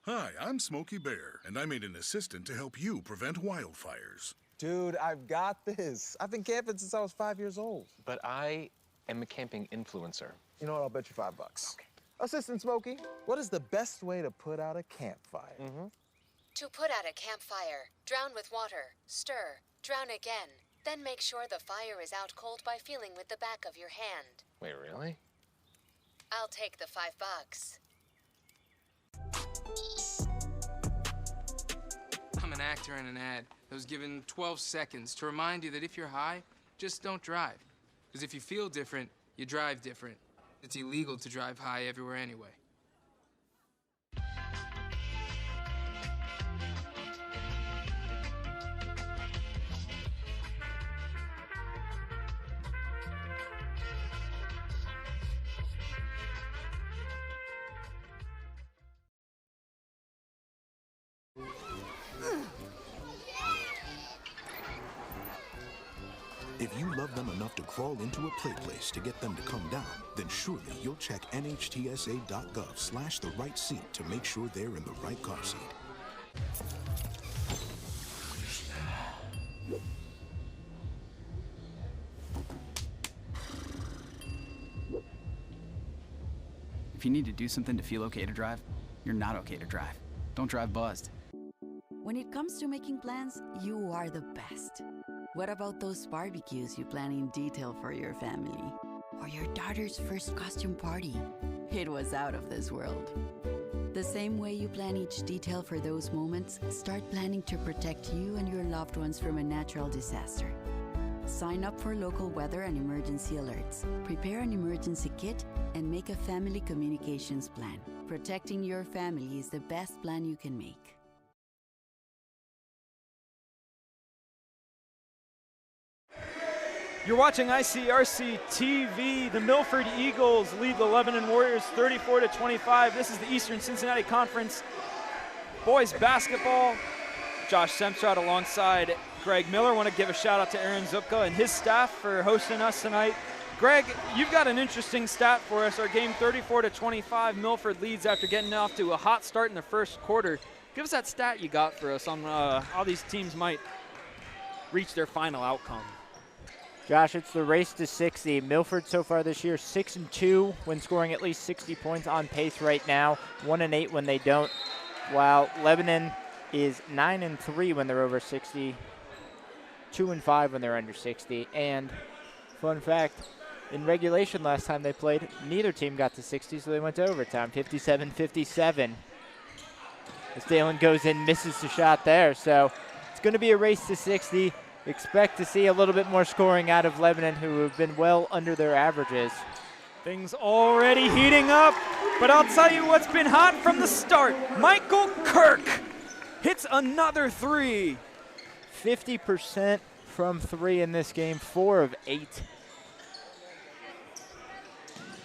[SPEAKER 6] Hi, I'm Smokey Bear, and I made an assistant to help you prevent wildfires.
[SPEAKER 7] Dude, I've got this. I've been camping since I was 5 years old.
[SPEAKER 8] But I am a camping influencer.
[SPEAKER 7] You know what? I'll bet you $5.
[SPEAKER 8] Okay.
[SPEAKER 7] Assistant Smokey, what is the best way to put out a campfire?
[SPEAKER 9] To put out a campfire, drown with water, stir, drown again, then make sure the fire is out cold by feeling with the back of your hand.
[SPEAKER 8] Wait, really?
[SPEAKER 9] I'll take the $5.
[SPEAKER 14] I'm an actor in an ad that was given 12 seconds to remind you that if you're high, just don't drive. Because if you feel different, you drive different. It's illegal to drive high everywhere anyway.
[SPEAKER 5] If you love them enough to crawl into a play place to get them to come down, then surely you'll check nhtsa.gov/the right seat to make sure they're in the right car seat.
[SPEAKER 13] If you need to do something to feel okay to drive, you're not okay to drive. Don't drive buzzed.
[SPEAKER 19] When it comes to making plans, you are the best. What about those barbecues you plan in detail for your family? Or your daughter's first costume party? It was out of this world. The same way you plan each detail for those moments, start planning to protect you and your loved ones from a natural disaster. Sign up for local weather and emergency alerts. Prepare an emergency kit and make a family communications plan. Protecting your family is the best plan you can make.
[SPEAKER 1] You're watching ICRC-TV. The Milford Eagles lead the Lebanon Warriors 34-25. This is the Eastern Cincinnati Conference boys basketball. Josh Semstrad alongside Greg Miller. Want to give a shout out to Aaron Zupka and his staff for hosting us tonight. Greg, you've got an interesting stat for us. Our game 34-25. Milford leads after getting off to a hot start in the first quarter. Give us that stat you got for us on how these teams might reach their final outcome.
[SPEAKER 2] Josh, it's the race to 60. Milford so far this year 6-2 when scoring at least 60 points on pace right now. 1-8 when they don't. While Lebanon is 9-3 when they're over 60. 2-5 when they're under 60. And fun fact, in regulation last time they played, neither team got to 60, so they went to overtime. 57-57. As Dalen goes in, misses the shot there. So it's going to be a race to 60. Expect to see a little bit more scoring out of Lebanon, who have been well under their averages.
[SPEAKER 1] Things already heating up, but I'll tell you what's been hot from the start. Michael Kirk hits another three.
[SPEAKER 2] 50% from three in this game, 4 of 8.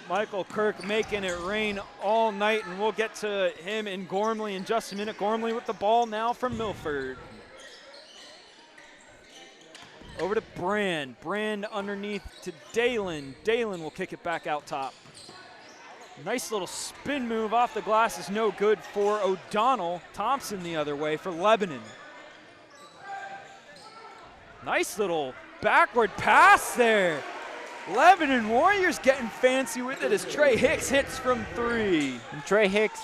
[SPEAKER 1] Michael Kirk making it rain all night, and we'll get to him and Gormley in just a minute. Gormley with the ball now from Milford. Over to Brand. Brand underneath to Dalen. Dalen will kick it back out top. Nice little spin move off the glass is no good for O'Donnell. Thompson the other way for Lebanon. Nice little backward pass there. Lebanon Warriors getting fancy with it as Trey Hicks hits from 3.
[SPEAKER 2] And Trey Hicks,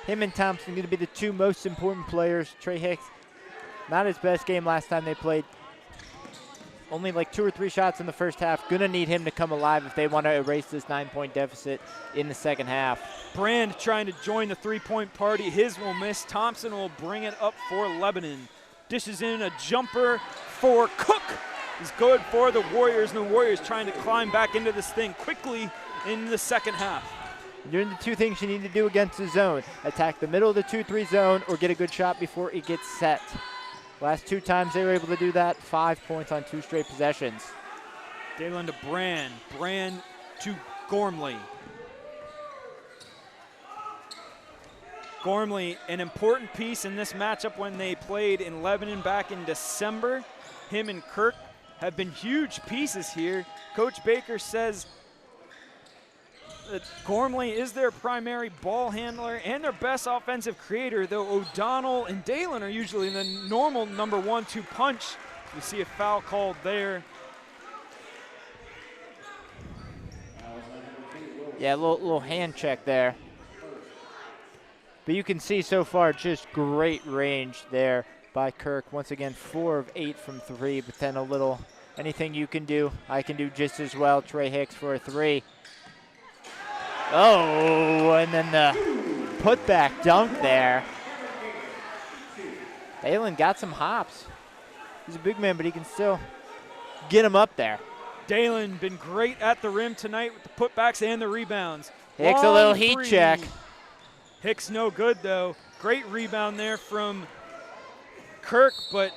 [SPEAKER 2] him and Thompson going to be the two most important players. Trey Hicks, not his best game last time they played. Only like 2 or 3 shots in the first half. Gonna need him to come alive if they want to erase this 9-point deficit in the second half.
[SPEAKER 1] Brand trying to join the 3-point party. His will miss. Thompson will bring it up for Lebanon. Dishes in a jumper for Cook. Is good for the Warriors, and the Warriors trying to climb back into this thing quickly in the second half.
[SPEAKER 2] Doing the 2 things you need to do against the zone. Attack the middle of the 2-3 zone or get a good shot before it gets set. Last 2 times they were able to do that, 5 points on 2 straight possessions.
[SPEAKER 1] Dalen to Brand. Brand to Gormley. Gormley, an important piece in this matchup when they played in Lebanon back in December. Him and Kirk have been huge pieces here. Coach Baker says that Gormley is their primary ball handler and their best offensive creator, though O'Donnell and Dalen are usually the normal number 1-2 punch. You see a foul called there.
[SPEAKER 2] Yeah, a little hand check there. But you can see so far just great range there by Kirk. Once again, 4 of 8 from 3, but then a little anything you can do, I can do just as well. Trey Hicks for a 3. Oh, and then the putback dunk there. Dalen got some hops. He's a big man, but he can still get him up there.
[SPEAKER 1] Dalen been great at the rim tonight with the putbacks and the rebounds.
[SPEAKER 2] Hicks a little heat check.
[SPEAKER 1] Hicks no good though. Great rebound there from Kirk, but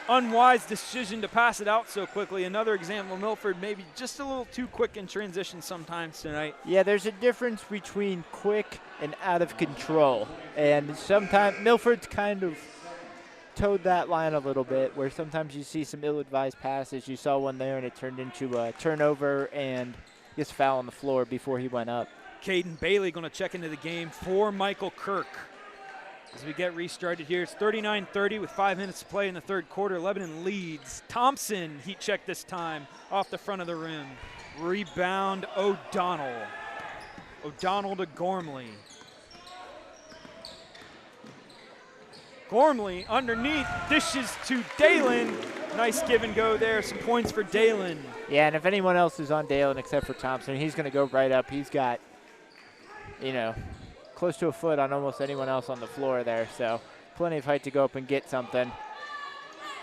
[SPEAKER 1] unwise decision to pass it out so quickly. Another example, Milford maybe just a little too quick in transition sometimes tonight.
[SPEAKER 2] Yeah, there's a difference between quick and out of control. And sometimes Milford's kind of towed that line a little bit, where sometimes you see some ill-advised passes. You saw one there and it turned into a turnover and gets foul on the floor before he went up.
[SPEAKER 1] Caden Bailey going to check into the game for Michael Kirk. As we get restarted here, it's 39-30 with 5 minutes to play in the third quarter. Lebanon leads. Thompson, heat check this time, off the front of the rim. Rebound, O'Donnell. O'Donnell to Gormley. Gormley underneath, dishes to Dalen. Nice give and go there, some points for Dalen.
[SPEAKER 2] Yeah, and if anyone else is on Dalen except for Thompson, he's going to go right up. He's got, you know, close to a foot on almost anyone else on the floor there, so plenty of height to go up and get something.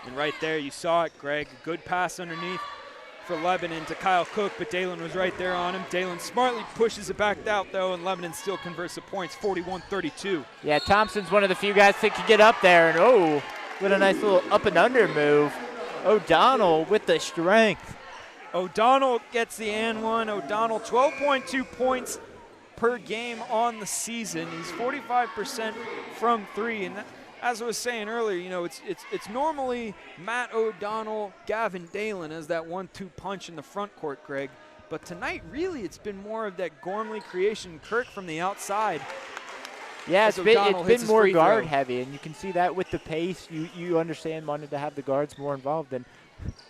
[SPEAKER 1] And right there, you saw it, Greg. Good pass underneath for Lebanon to Kyle Cook, but Dalen was right there on him. Dalen smartly pushes it back out, though, and Lebanon still converts the points, 41-32.
[SPEAKER 2] Yeah, Thompson's one of the few guys that can get up there, and oh, what a nice little up and under move. O'Donnell with the strength.
[SPEAKER 1] O'Donnell gets the and one. O'Donnell, 12.2 points per game on the season. He's 45% from 3, and that, as I was saying earlier, you know, it's normally Matt O'Donnell, Gavin Dalen as that 1-2 punch in the front court, Greg. But tonight, really, it's been more of that Gormley creation, Kirk from the outside.
[SPEAKER 2] Yeah, it's been more guard heavy, and you can see that with the pace. You understand wanted to have the guards more involved. And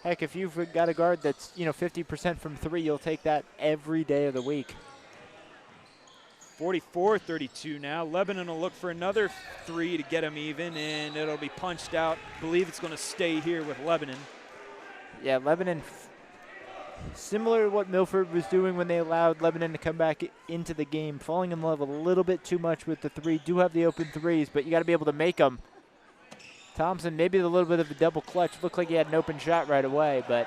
[SPEAKER 2] heck, if you've got a guard that's 50% from 3, you'll take that every day of the week.
[SPEAKER 1] 44-32 now. Lebanon will look for another 3 to get them even, and it'll be punched out. I believe it's going to stay here with Lebanon.
[SPEAKER 2] Yeah, Lebanon, similar to what Milford was doing when they allowed Lebanon to come back into the game, falling in love a little bit too much with the 3. Do have the open 3s, but you got to be able to make them. Thompson, maybe a little bit of a double clutch. Looked like he had an open shot right away, but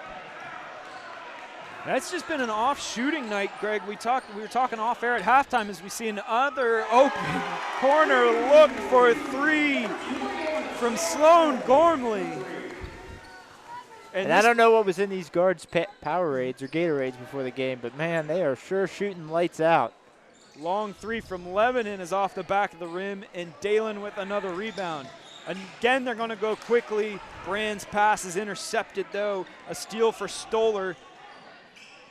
[SPEAKER 1] that's just been an off shooting night, Greg. We were talking off air at halftime as we see another open corner look for 3 from Sloan Gormley.
[SPEAKER 2] And I don't know what was in these guards' Powerades or Gatorades before the game, but, man, they are sure shooting lights out.
[SPEAKER 1] Long three from Lebanon is off the back of the rim, and Dalen with another rebound. Again, they're going to go quickly. Brand's pass is intercepted, though. A steal for Stoller.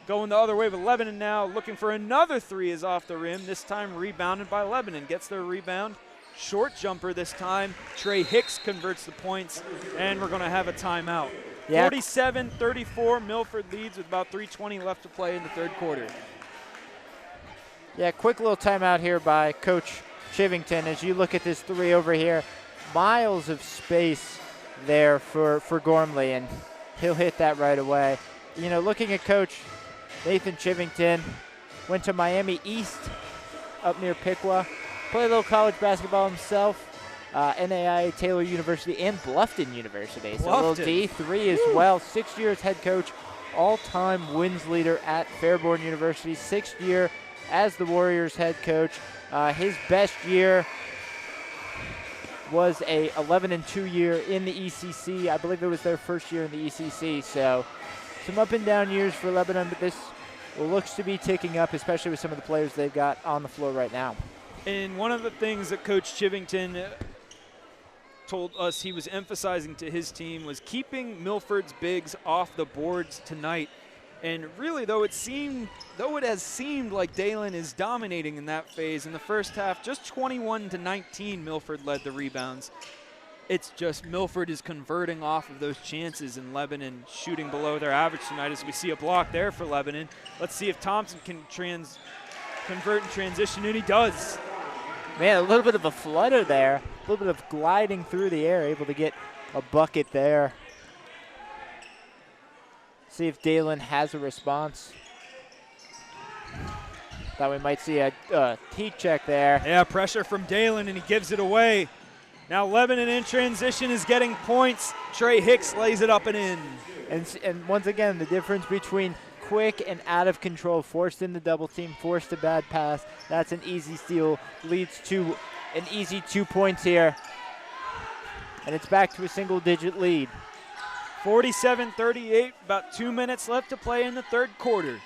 [SPEAKER 1] Going the other way, but Lebanon now looking for another three is off the rim, this time rebounded by Lebanon. Gets their rebound. Short jumper this time. Trey Hicks converts the points, and we're going to have a timeout. Yeah. 47-34, Milford leads with about 3:20 left to play in the third quarter.
[SPEAKER 2] Yeah, quick little timeout here by Coach Chivington as you look at this three over here. Miles of space there for Gormley, and he'll hit that right away. You know, looking at Coach Nathan Chivington, went to Miami East up near Piqua, played a little college basketball himself, NAIA Taylor University and Bluffton University. So a little D3 as well. 6 years head coach, all-time wins leader at Fairborn University, 6th year as the Warriors head coach. His best year was a 11-2 year in the ECC. I believe it was their first year in the ECC. So some up and down years for Lebanon, but this looks to be ticking up, especially with some of the players they've got on the floor right now.
[SPEAKER 1] And one of the things that Coach Chivington told us he was emphasizing to his team was keeping Milford's bigs off the boards tonight. And really, though it has seemed like Dalen is dominating in that phase in the first half, just 21-19 Milford led the rebounds. It's just Milford is converting off of those chances, and Lebanon shooting below their average tonight as we see a block there for Lebanon. Let's see if Thompson can convert in transition, and he does.
[SPEAKER 2] Man, a little bit of a flutter there, a little bit of gliding through the air, able to get a bucket there. See if Dalen has a response. Thought we might see a heat check there.
[SPEAKER 1] Yeah, pressure from Dalen, and he gives it away. Now Lebanon in transition is getting points. Trey Hicks lays it up and in.
[SPEAKER 2] And once again, the difference between quick and out of control, forced in the double team, forced a bad pass. That's an easy steal, leads to an easy 2 points here. And it's back to a single-digit lead.
[SPEAKER 1] 47-38, about 2 minutes left to play in the third quarter.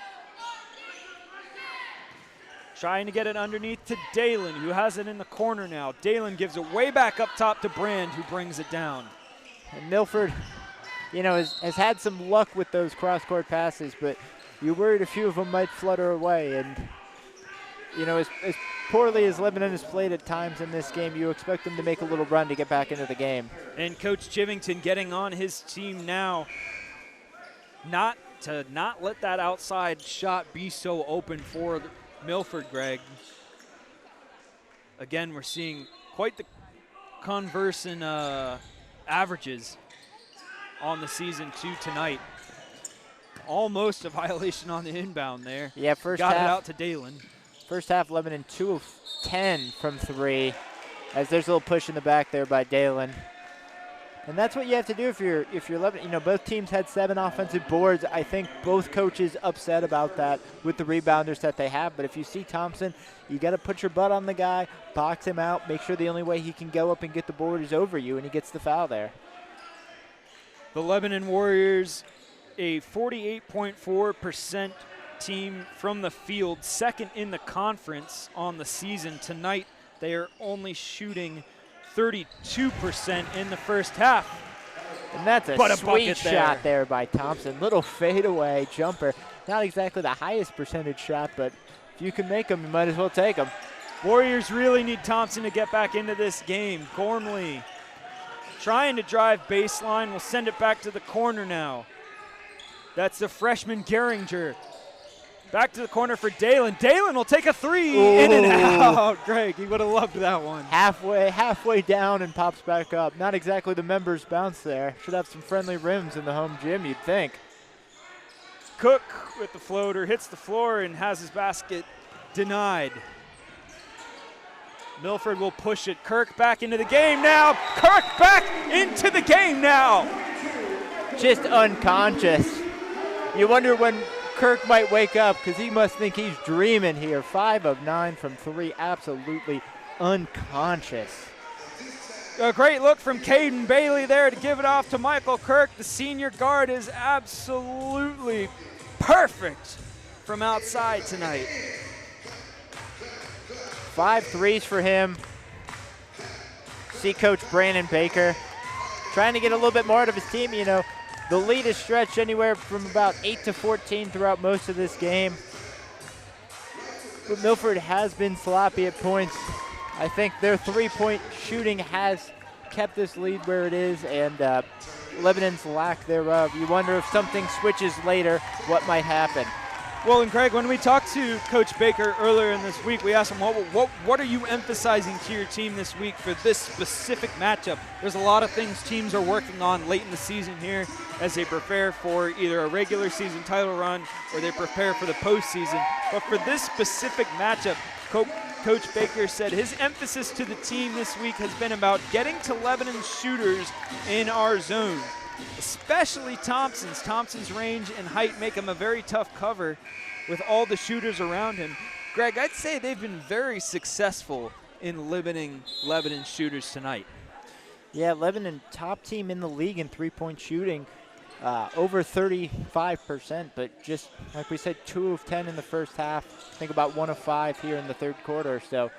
[SPEAKER 1] Trying to get it underneath to Dalen, who has it in the corner now. Dalen gives it way back up top to Brand, who brings it down.
[SPEAKER 2] And Milford, you know, has had some luck with those cross-court passes, but you're worried a few of them might flutter away. And, you know, as poorly as Lebanon has played at times in this game, you expect them to make a little run to get back into the game.
[SPEAKER 1] And Coach Chivington getting on his team now not let that outside shot be so open for Milford, Greg. Again, we're seeing quite the converse in averages on the season tonight. Almost a violation on the inbound there.
[SPEAKER 2] Yeah, first
[SPEAKER 1] got
[SPEAKER 2] half,
[SPEAKER 1] it out to Dalen.
[SPEAKER 2] First half, Lebanon 2 of 10 from three, as there's a little push in the back there by Dalen. And that's what you have to do if you're Lebanon. You know, both teams had 7 offensive boards. I think both coaches upset about that with the rebounders that they have. But if you see Thompson, you got to put your butt on the guy, box him out, make sure the only way he can go up and get the board is over you, and he gets the foul there.
[SPEAKER 1] The Lebanon Warriors, a 48.4% team from the field, second in the conference on the season. Tonight, they are only shooting 32% in the first half.
[SPEAKER 2] And that's a sweet shot there by Thompson. Little fadeaway jumper. Not exactly the highest percentage shot, but if you can make them, you might as well take them.
[SPEAKER 1] Warriors really need Thompson to get back into this game. Gormley trying to drive baseline. We'll send it back to the corner now. That's the freshman Geringer. Back to the corner for Dalen. Dalen will take a three. Ooh. In and out. Greg, he would have loved that one.
[SPEAKER 2] Halfway down and pops back up. Not exactly the members bounce there. Should have some friendly rims in the home gym, you'd think.
[SPEAKER 1] Cook with the floater hits the floor and has his basket denied. Milford will push it. Kirk back into the game now. Kirk back into the game now.
[SPEAKER 2] Just unconscious. You wonder when Kirk might wake up, because he must think he's dreaming here. 5 of 9 from 3, absolutely unconscious.
[SPEAKER 1] A great look from Caden Bailey there to give it off to Michael Kirk. The senior guard is absolutely perfect from outside tonight.
[SPEAKER 2] 5 threes for him. See Coach Brandon Baker trying to get a little bit more out of his team. You know, the lead is stretched anywhere from about 8 to 14 throughout most of this game. But Milford has been sloppy at points. I think their three-point shooting has kept this lead where it is, and Lebanon's lack thereof. You wonder if something switches later, what might happen.
[SPEAKER 1] Well, and Greg, when we talked to Coach Baker earlier in this week, we asked him, what are you emphasizing to your team this week for this specific matchup? There's a lot of things teams are working on late in the season here as they prepare for either a regular season title run or they prepare for the postseason. But for this specific matchup, Coach Baker said his emphasis to the team this week has been about getting to Lebanon shooters in our zone, especially Thompson's. Thompson's range and height make him a very tough cover with all the shooters around him. Greg, I'd say they've been very successful in limiting Lebanon shooters tonight.
[SPEAKER 2] Yeah, Lebanon top team in the league in three-point shooting, over 35%, but just like we said, 2 of 10 in the first half. I think about 1 of 5 here in the third quarter. So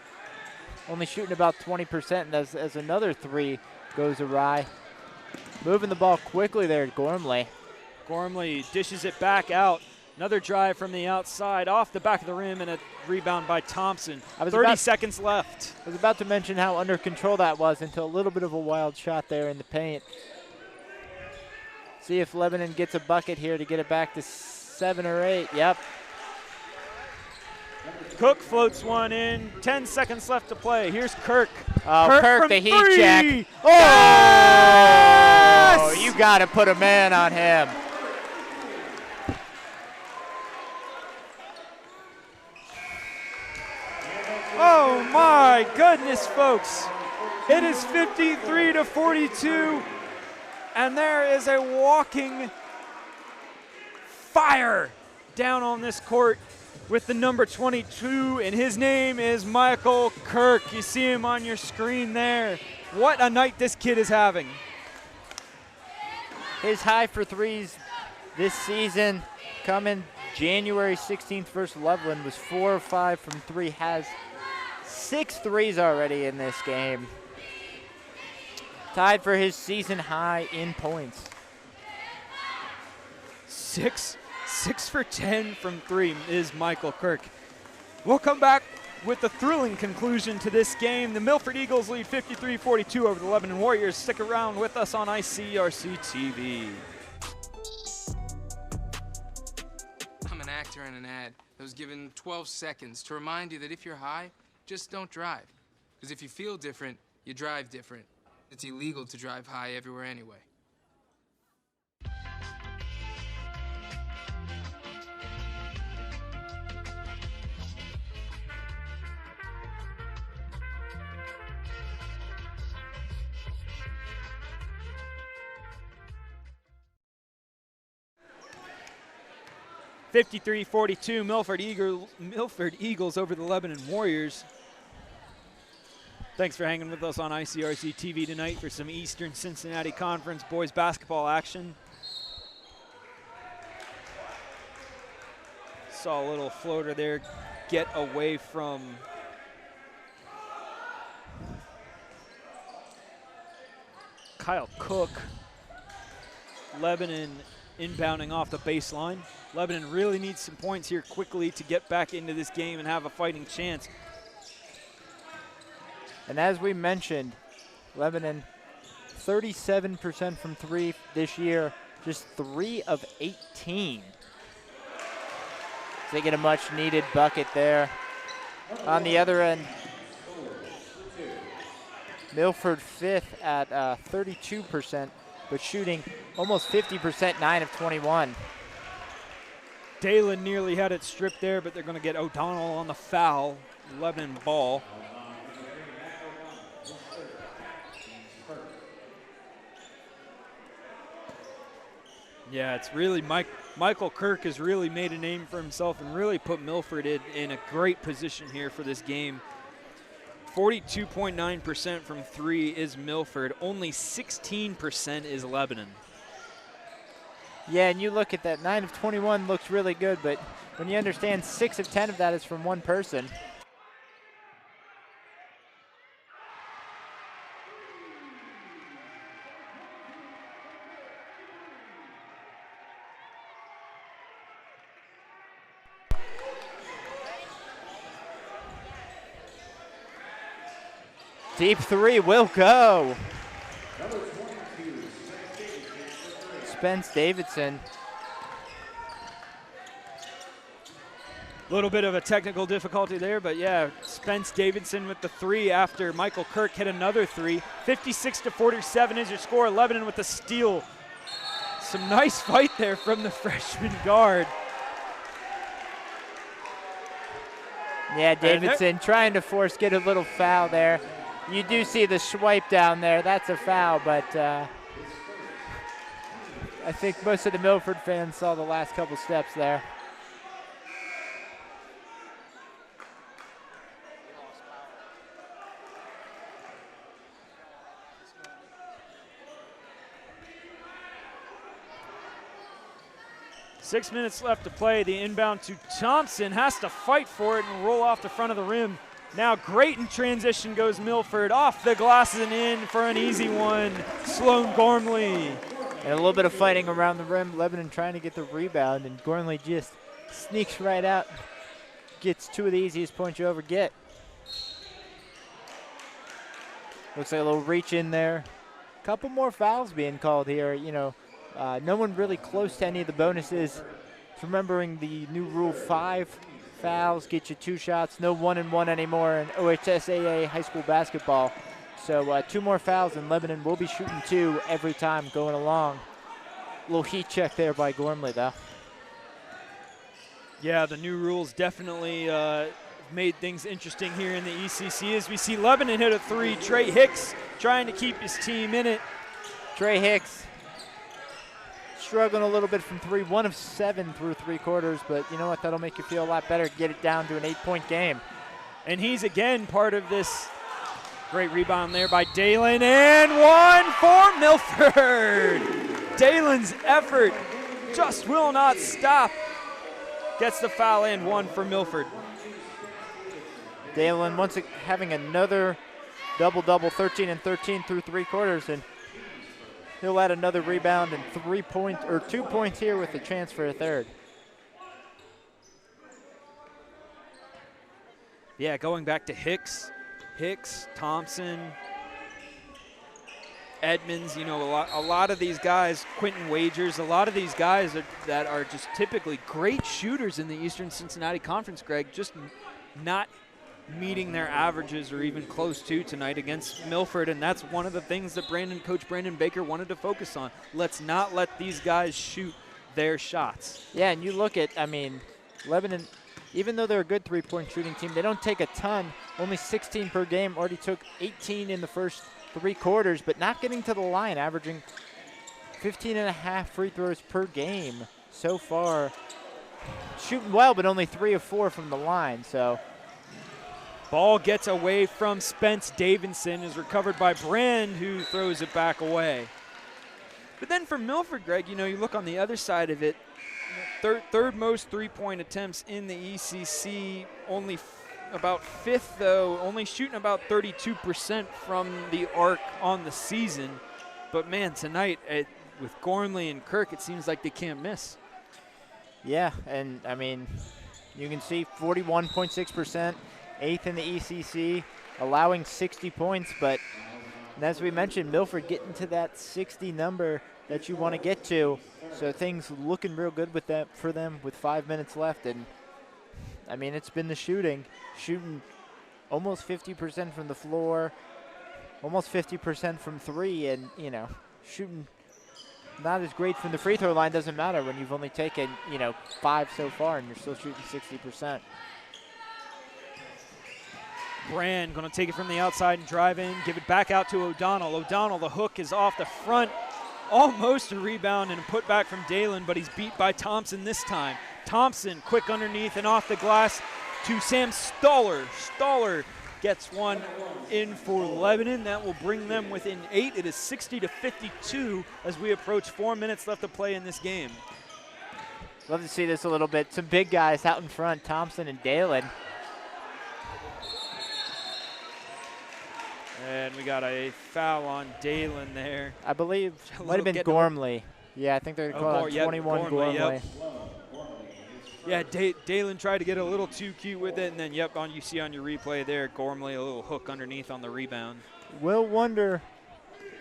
[SPEAKER 2] only shooting about 20%, and as another 3 goes awry. Moving the ball quickly there, Gormley.
[SPEAKER 1] Gormley dishes it back out. Another drive from the outside, off the back of the rim, and a rebound by Thompson. 30 seconds left.
[SPEAKER 2] I was about to mention how under control that was until a little bit of a wild shot there in the paint. See if Lebanon gets a bucket here to get it back to 7 or 8. Yep.
[SPEAKER 1] Cook floats one in. 10 seconds left to play. Here's Kirk.
[SPEAKER 2] Oh, Kirk the heat check. Oh,
[SPEAKER 1] yes!
[SPEAKER 2] You got to put a man on him.
[SPEAKER 1] Oh my goodness, folks. It is 53-42, and there is a walking fire down on this court with the number 22, and his name is Michael Kirk. You see him on your screen there. What a night this kid is having.
[SPEAKER 2] His high for threes this season coming January 16th versus Loveland was 4 of 5 from 3, has 6 threes already in this game. Tied for his season high in points.
[SPEAKER 1] 6 for 10 from 3 is Michael Kirk. We'll come back with the thrilling conclusion to this game. The Milford Eagles lead 53-42 over the Lebanon Warriors. Stick around with us on ICRC-TV.
[SPEAKER 14] I'm an actor in an ad that was given 12 seconds to remind you that if you're high, just don't drive. Because if you feel different, you drive different. It's illegal to drive high everywhere anyway.
[SPEAKER 1] (53-42) Milford Eagles over the Lebanon Warriors. Thanks for hanging with us on ICRC-TV tonight for some Eastern Cincinnati Conference boys basketball action. Saw a little floater there get away from Kyle Cook. Lebanon inbounding off the baseline. Lebanon really needs some points here quickly to get back into this game and have a fighting chance.
[SPEAKER 2] And as we mentioned, Lebanon 37% from 3 this year, just 3 of 18. They get a much needed bucket there. On the other end, Milford 5th at 32%, but shooting almost 50%, 9 of 21.
[SPEAKER 1] Dalen nearly had it stripped there, but they're going to get O'Donnell on the foul. Lebanon ball. Yeah, it's really Michael Kirk has really made a name for himself and really put Milford in a great position here for this game. 42.9% from 3 is Milford. Only 16% is Lebanon.
[SPEAKER 2] Yeah, and you look at that, 9 of 21 looks really good, but when you understand 6 of 10 of that is from one person. Deep 3 will go. Spence Davidson.
[SPEAKER 1] A little bit of a technical difficulty there, but yeah, Spence Davidson with the 3 after Michael Kirk hit another 3. 56-47 is your score. Lebanon with the steal. Some nice fight there from the freshman guard.
[SPEAKER 2] Yeah, Davidson trying to get a little foul there. You do see the swipe down there. That's a foul, but I think most of the Milford fans saw the last couple steps there.
[SPEAKER 1] Six minutes left to play. The inbound to Thompson, has to fight for it and roll off the front of the rim. Now great in transition goes Milford, off the glass and in for an easy one. Sloan Gormley.
[SPEAKER 2] And a little bit of fighting around the rim. Lebanon trying to get the rebound, and Gormley just sneaks right out. Gets 2 of the easiest points you ever get. Looks like a little reach in there. Couple more fouls being called here. You know, no one really close to any of the bonuses. Remembering the new rule, 5 fouls get you 2 shots. No 1-and-1 anymore in OHSAA high school basketball. So 2 more fouls, and Lebanon will be shooting 2 every time going along. Little heat check there by Gormley, though.
[SPEAKER 1] Yeah, the new rules definitely made things interesting here in the ECC as we see Lebanon hit a 3. Trey Hicks trying to keep his team in it.
[SPEAKER 2] Trey Hicks struggling a little bit from 3, 1 of 7 through 3 quarters, but you know what, that'll make you feel a lot better, get it down to an 8-point game.
[SPEAKER 1] And he's again part of this. Great rebound there by Dalen, and 1 for Milford. Dalen's effort just will not stop. Gets the foul and 1 for Milford.
[SPEAKER 2] Dalen having another double-double, 13 and 13 through 3 quarters, and he'll add another rebound and 2 points here with the chance for a 3rd.
[SPEAKER 1] Yeah, going back to Hicks, Thompson, Edmonds, you know, a lot of these guys, Quentin Wagers, a lot of these guys that are just typically great shooters in the Eastern Cincinnati Conference, Greg, just not meeting their averages or even close to tonight against Milford, and that's one of the things that Coach Brandon Baker wanted to focus on. Let's not let these guys shoot their shots.
[SPEAKER 2] Yeah, and you look at, I mean, Lebanon, even though they're a good 3-point shooting team, they don't take a ton, only 16 per game, already took 18 in the first 3 quarters, but not getting to the line, averaging 15.5 free throws per game so far. Shooting well, but only 3 of 4 from the line, so.
[SPEAKER 1] Ball gets away from Spence Davidson, is recovered by Brand, who throws it back away. But then for Milford, Greg, you know, you look on the other side of it, third most 3-point attempts in the ECC, only about 5th though, only shooting about 32% from the arc on the season. But man, tonight with Gormley and Kirk, it seems like they can't miss.
[SPEAKER 2] Yeah, and I mean, you can see 41.6%. 8th in the ECC, allowing 60 points, but as we mentioned, Milford getting to that 60 number that you want to get to, so things looking real good with that for them with 5 minutes left. And I mean, it's been the shooting almost 50% from the floor, almost 50% from 3, and you know, shooting not as great from the free throw line. Doesn't matter when you've only taken, you know, 5 so far and you're still shooting 60%.
[SPEAKER 1] Brand going to take it from the outside and drive in, give it back out to O'Donnell. O'Donnell, the hook is off the front. Almost a rebound and a putback from Dalen, but he's beat by Thompson this time. Thompson, quick underneath and off the glass to Sam Stoller. Stoller gets one in for Lebanon. That will bring them within 8. It is 60-52 as we approach 4 minutes left to play in this game.
[SPEAKER 2] Love to see this a little bit. Some big guys out in front, Thompson and Dalen.
[SPEAKER 1] And we got a foul on Dalen there.
[SPEAKER 2] I believe it might have been Gormley. Yeah, I think they're going to call it 21 Gormley. Yep.
[SPEAKER 1] Yeah, Dalen tried to get a little too cute with it, and then, yep, you see on your replay there, Gormley, a little hook underneath on the rebound.
[SPEAKER 2] We'll wonder,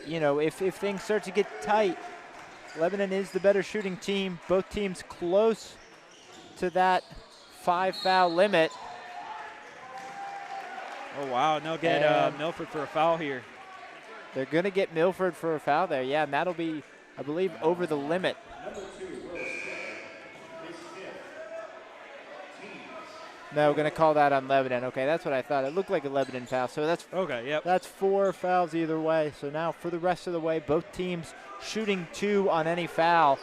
[SPEAKER 2] you know, if things start to get tight. Lebanon is the better shooting team. Both teams close to that 5-foul limit.
[SPEAKER 1] Oh, wow, and they'll get Milford for a foul here.
[SPEAKER 2] They're going to get Milford for a foul there, yeah, and that'll be, I believe, over the limit. No, we're going to call that on Lebanon. Okay, that's what I thought. It looked like a Lebanon foul. So that's
[SPEAKER 1] okay. Yep.
[SPEAKER 2] That's 4 fouls either way. So now for the rest of the way, both teams shooting 2 on any foul.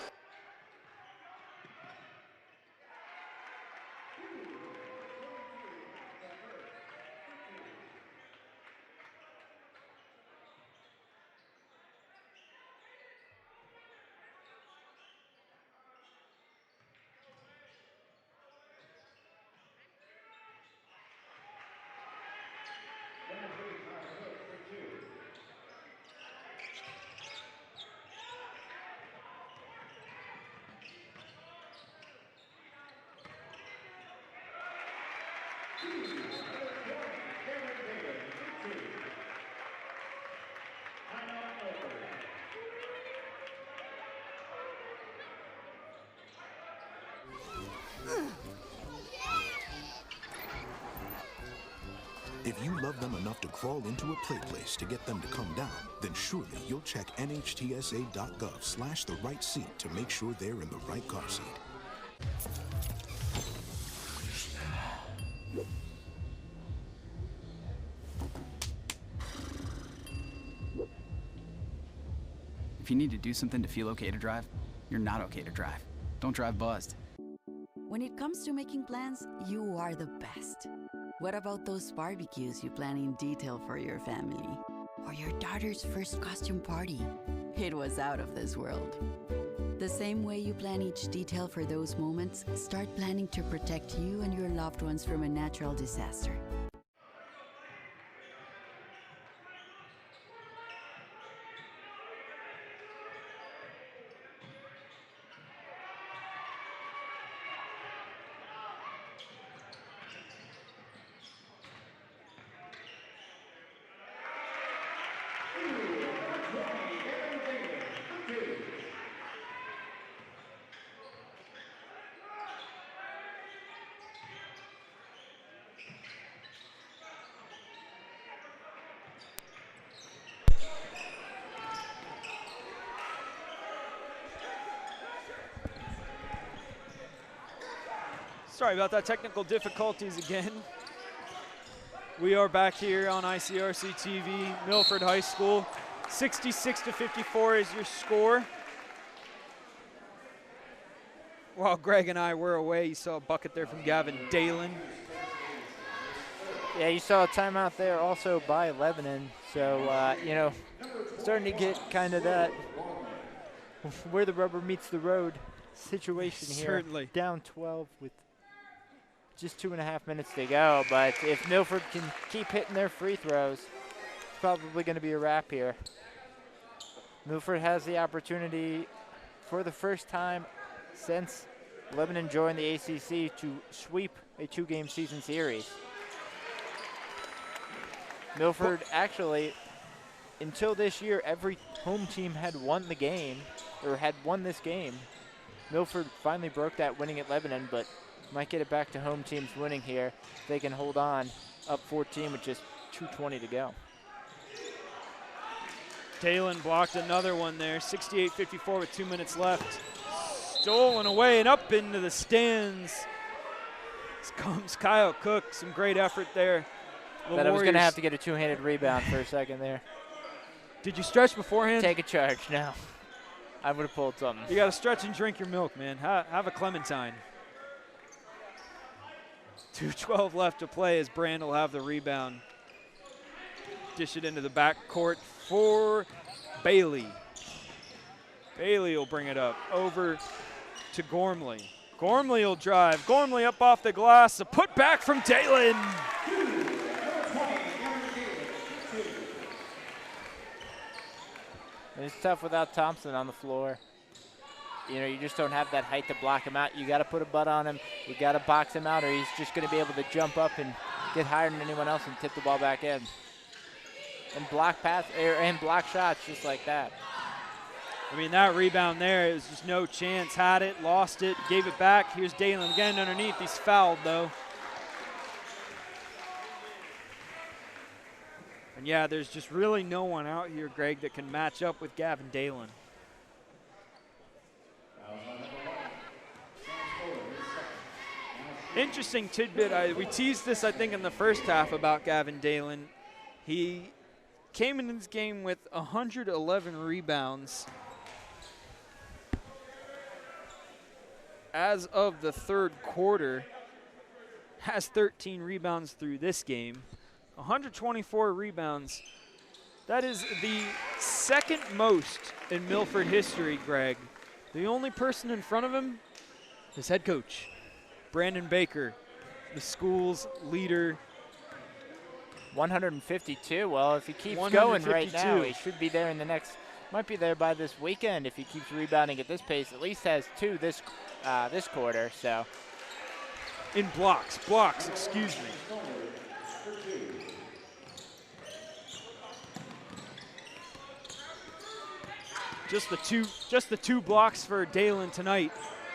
[SPEAKER 5] If you love them enough to crawl into a play place to get them to come down, then surely you'll check NHTSA.gov/the right seat to make sure they're in the right car seat.
[SPEAKER 13] If you need to do something to feel okay to drive, you're not okay to drive. Don't drive buzzed.
[SPEAKER 19] When it comes to making plans, you are the best. What about those barbecues you plan in detail for your family? Or your daughter's first costume party? It was out of this world. The same way you plan each detail for those moments, start planning to protect you and your loved ones from a natural disaster.
[SPEAKER 1] Sorry about that, technical difficulties again. We are back here on ICRC-TV, Milford High School. 66-54 is your score. While Greg and I were away, you saw a bucket there from Gavin Dalen.
[SPEAKER 2] Yeah, you saw a timeout there also by Lebanon. So, you know, starting to get kind of that where the rubber meets the road situation here.
[SPEAKER 1] Certainly.
[SPEAKER 2] Down 12 with just 2.5 minutes to go. But if Milford can keep hitting their free throws, it's probably going to be a wrap here. Milford has the opportunity for the first time since Lebanon joined the ACC to sweep a 2-game season series. Milford actually, until this year, every home team had won the game, or had won this game. Milford finally broke that, winning at Lebanon, but might get it back to home teams winning here. They can hold on up 14 with just 2:20 to go.
[SPEAKER 1] Dalen blocked another one there, 68-54 with 2 minutes left. Stolen away and up into the stands. Here comes Kyle Cook, some great effort there.
[SPEAKER 2] But I was going to have to get a two-handed rebound for a second there.
[SPEAKER 1] Did you stretch beforehand?
[SPEAKER 2] Take a charge now. I would have pulled something.
[SPEAKER 1] You got to stretch and drink your milk, man. Have a Clementine. 2:12 left to play as Brand will have the rebound. dish it into the backcourt for Bailey. Bailey will bring it up over to Gormley. Gormley will drive. Gormley up off the glass. A put back from Dalen.
[SPEAKER 2] It's tough without Thompson on the floor. You know, you just don't have that height to block him out. You got to put a butt on him. You got to box him out, or he's just going to be able to jump up and get higher than anyone else and tip the ball back in. And block pass and block shots just like that.
[SPEAKER 1] I mean, that rebound there, it was just no chance. Had it, lost it, gave it back. Here's Dalen again underneath. He's fouled, though. And yeah, there's just really no one out here, Greg, that can match up with Gavin Dalen. Interesting tidbit. We teased this, I think, in the first half about Gavin Dalen. He came into this game with 111 rebounds. As of the third quarter, has 13 rebounds through this game. 124 rebounds. That is the second most in Milford history, Greg. The only person in front of him is head coach Brandon Baker, the school's leader.
[SPEAKER 2] 152. Well, if he keeps going right now, he should be there in the next. Might be there by this weekend if he keeps rebounding at this pace. At least has 2 this quarter. So.
[SPEAKER 1] In blocks, excuse me. Just the two blocks for Dalen tonight.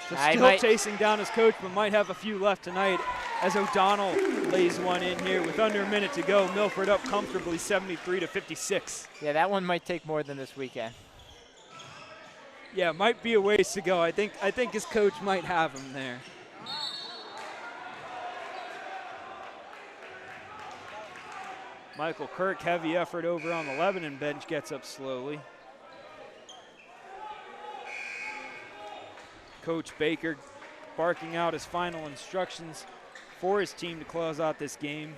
[SPEAKER 1] So still chasing down his coach, but might have a few left tonight as O'Donnell lays one in here with under a minute to go. Milford up comfortably, 73-56.
[SPEAKER 2] Yeah, that one might take more than this weekend.
[SPEAKER 1] Yeah, might be a ways to go. I think his coach might have him there. Michael Kirk, heavy effort over on the Lebanon bench, gets up slowly. Coach Baker barking out his final instructions for his team to close out this game.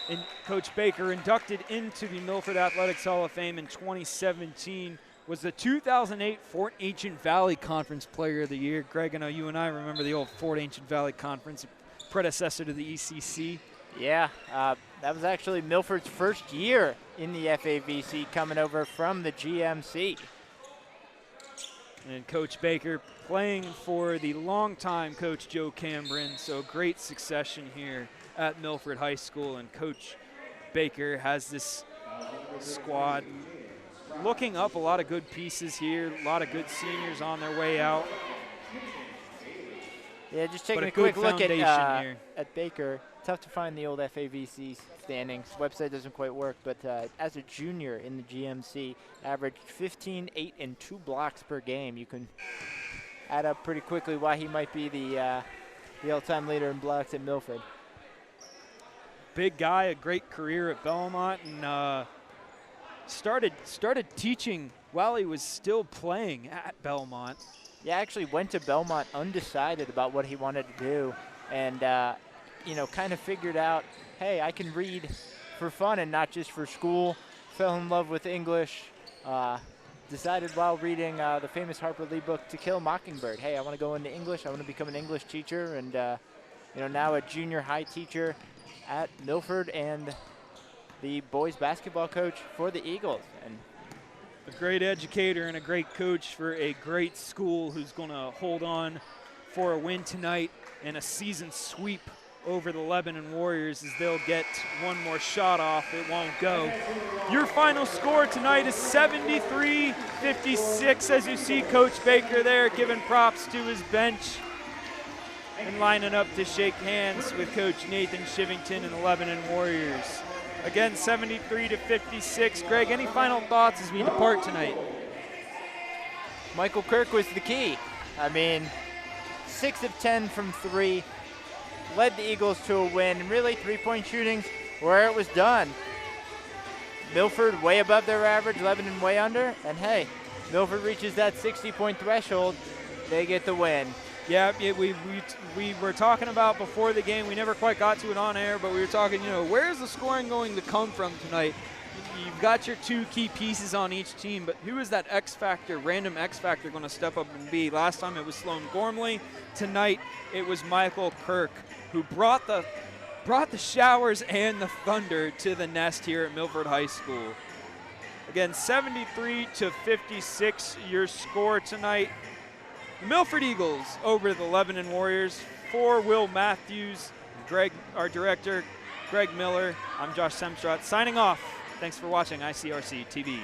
[SPEAKER 1] And Coach Baker, inducted into the Milford Athletics Hall of Fame in 2017, was the 2008 Fort Ancient Valley Conference Player of the Year. Greg, I know you and I remember the old Fort Ancient Valley Conference, predecessor to the ECC.
[SPEAKER 2] Yeah, that was actually Milford's first year in the FAVC, coming over from the GMC.
[SPEAKER 1] And Coach Baker playing for the longtime Coach Joe Cambrin, so great succession here at Milford High School. And Coach Baker has this squad looking up, a lot of good pieces here, a lot of good seniors on their way out.
[SPEAKER 2] Yeah, just taking a quick look at Baker. Tough to find the old FAVC standings. Website doesn't quite work, but as a junior in the GMC, averaged 15, 8, and 2 blocks per game. You can add up pretty quickly why he might be the all-time leader in blocks at Milford.
[SPEAKER 1] Big guy, a great career at Belmont, and started teaching while he was still playing at Belmont.
[SPEAKER 2] Yeah, actually went to Belmont undecided about what he wanted to do, and kind of figured out, hey, I can read for fun and not just for school. Fell in love with English. Decided while reading the famous Harper Lee book, To Kill a Mockingbird, hey, I want to go into English. I want to become an English teacher, and now a junior high teacher at Milford and the boys basketball coach for the Eagles. And
[SPEAKER 1] a great educator and a great coach for a great school who's going to hold on for a win tonight and a season sweep over the Lebanon Warriors as they'll get one more shot off. It won't go. Your final score tonight is 73-56 as you see Coach Baker there giving props to his bench and lining up to shake hands with Coach Nathan Shivington and the Lebanon Warriors. Again, 73-56. Greg, any final thoughts as we depart tonight?
[SPEAKER 2] Michael Kirk was the key. I mean, 6 of 10 from 3. Led the Eagles to a win, and really three-point shooting's where it was done. Milford way above their average, Lebanon way under, and hey, Milford reaches that 60-point threshold, they get the win.
[SPEAKER 1] Yeah, we were talking about before the game. We never quite got to it on air, but we were talking, where is the scoring going to come from tonight? You've got your 2 key pieces on each team, but who is that X factor, random X factor, going to step up and be? Last time it was Sloan Gormley. Tonight it was Michael Kirk, who brought the showers and the thunder to the nest here at Milford High School. Again, 73-56 your score tonight. The Milford Eagles over the Lebanon Warriors. For Will Matthews, Greg, our director, Greg Miller, I'm Josh Semstrat, signing off. Thanks for watching ICRC-TV.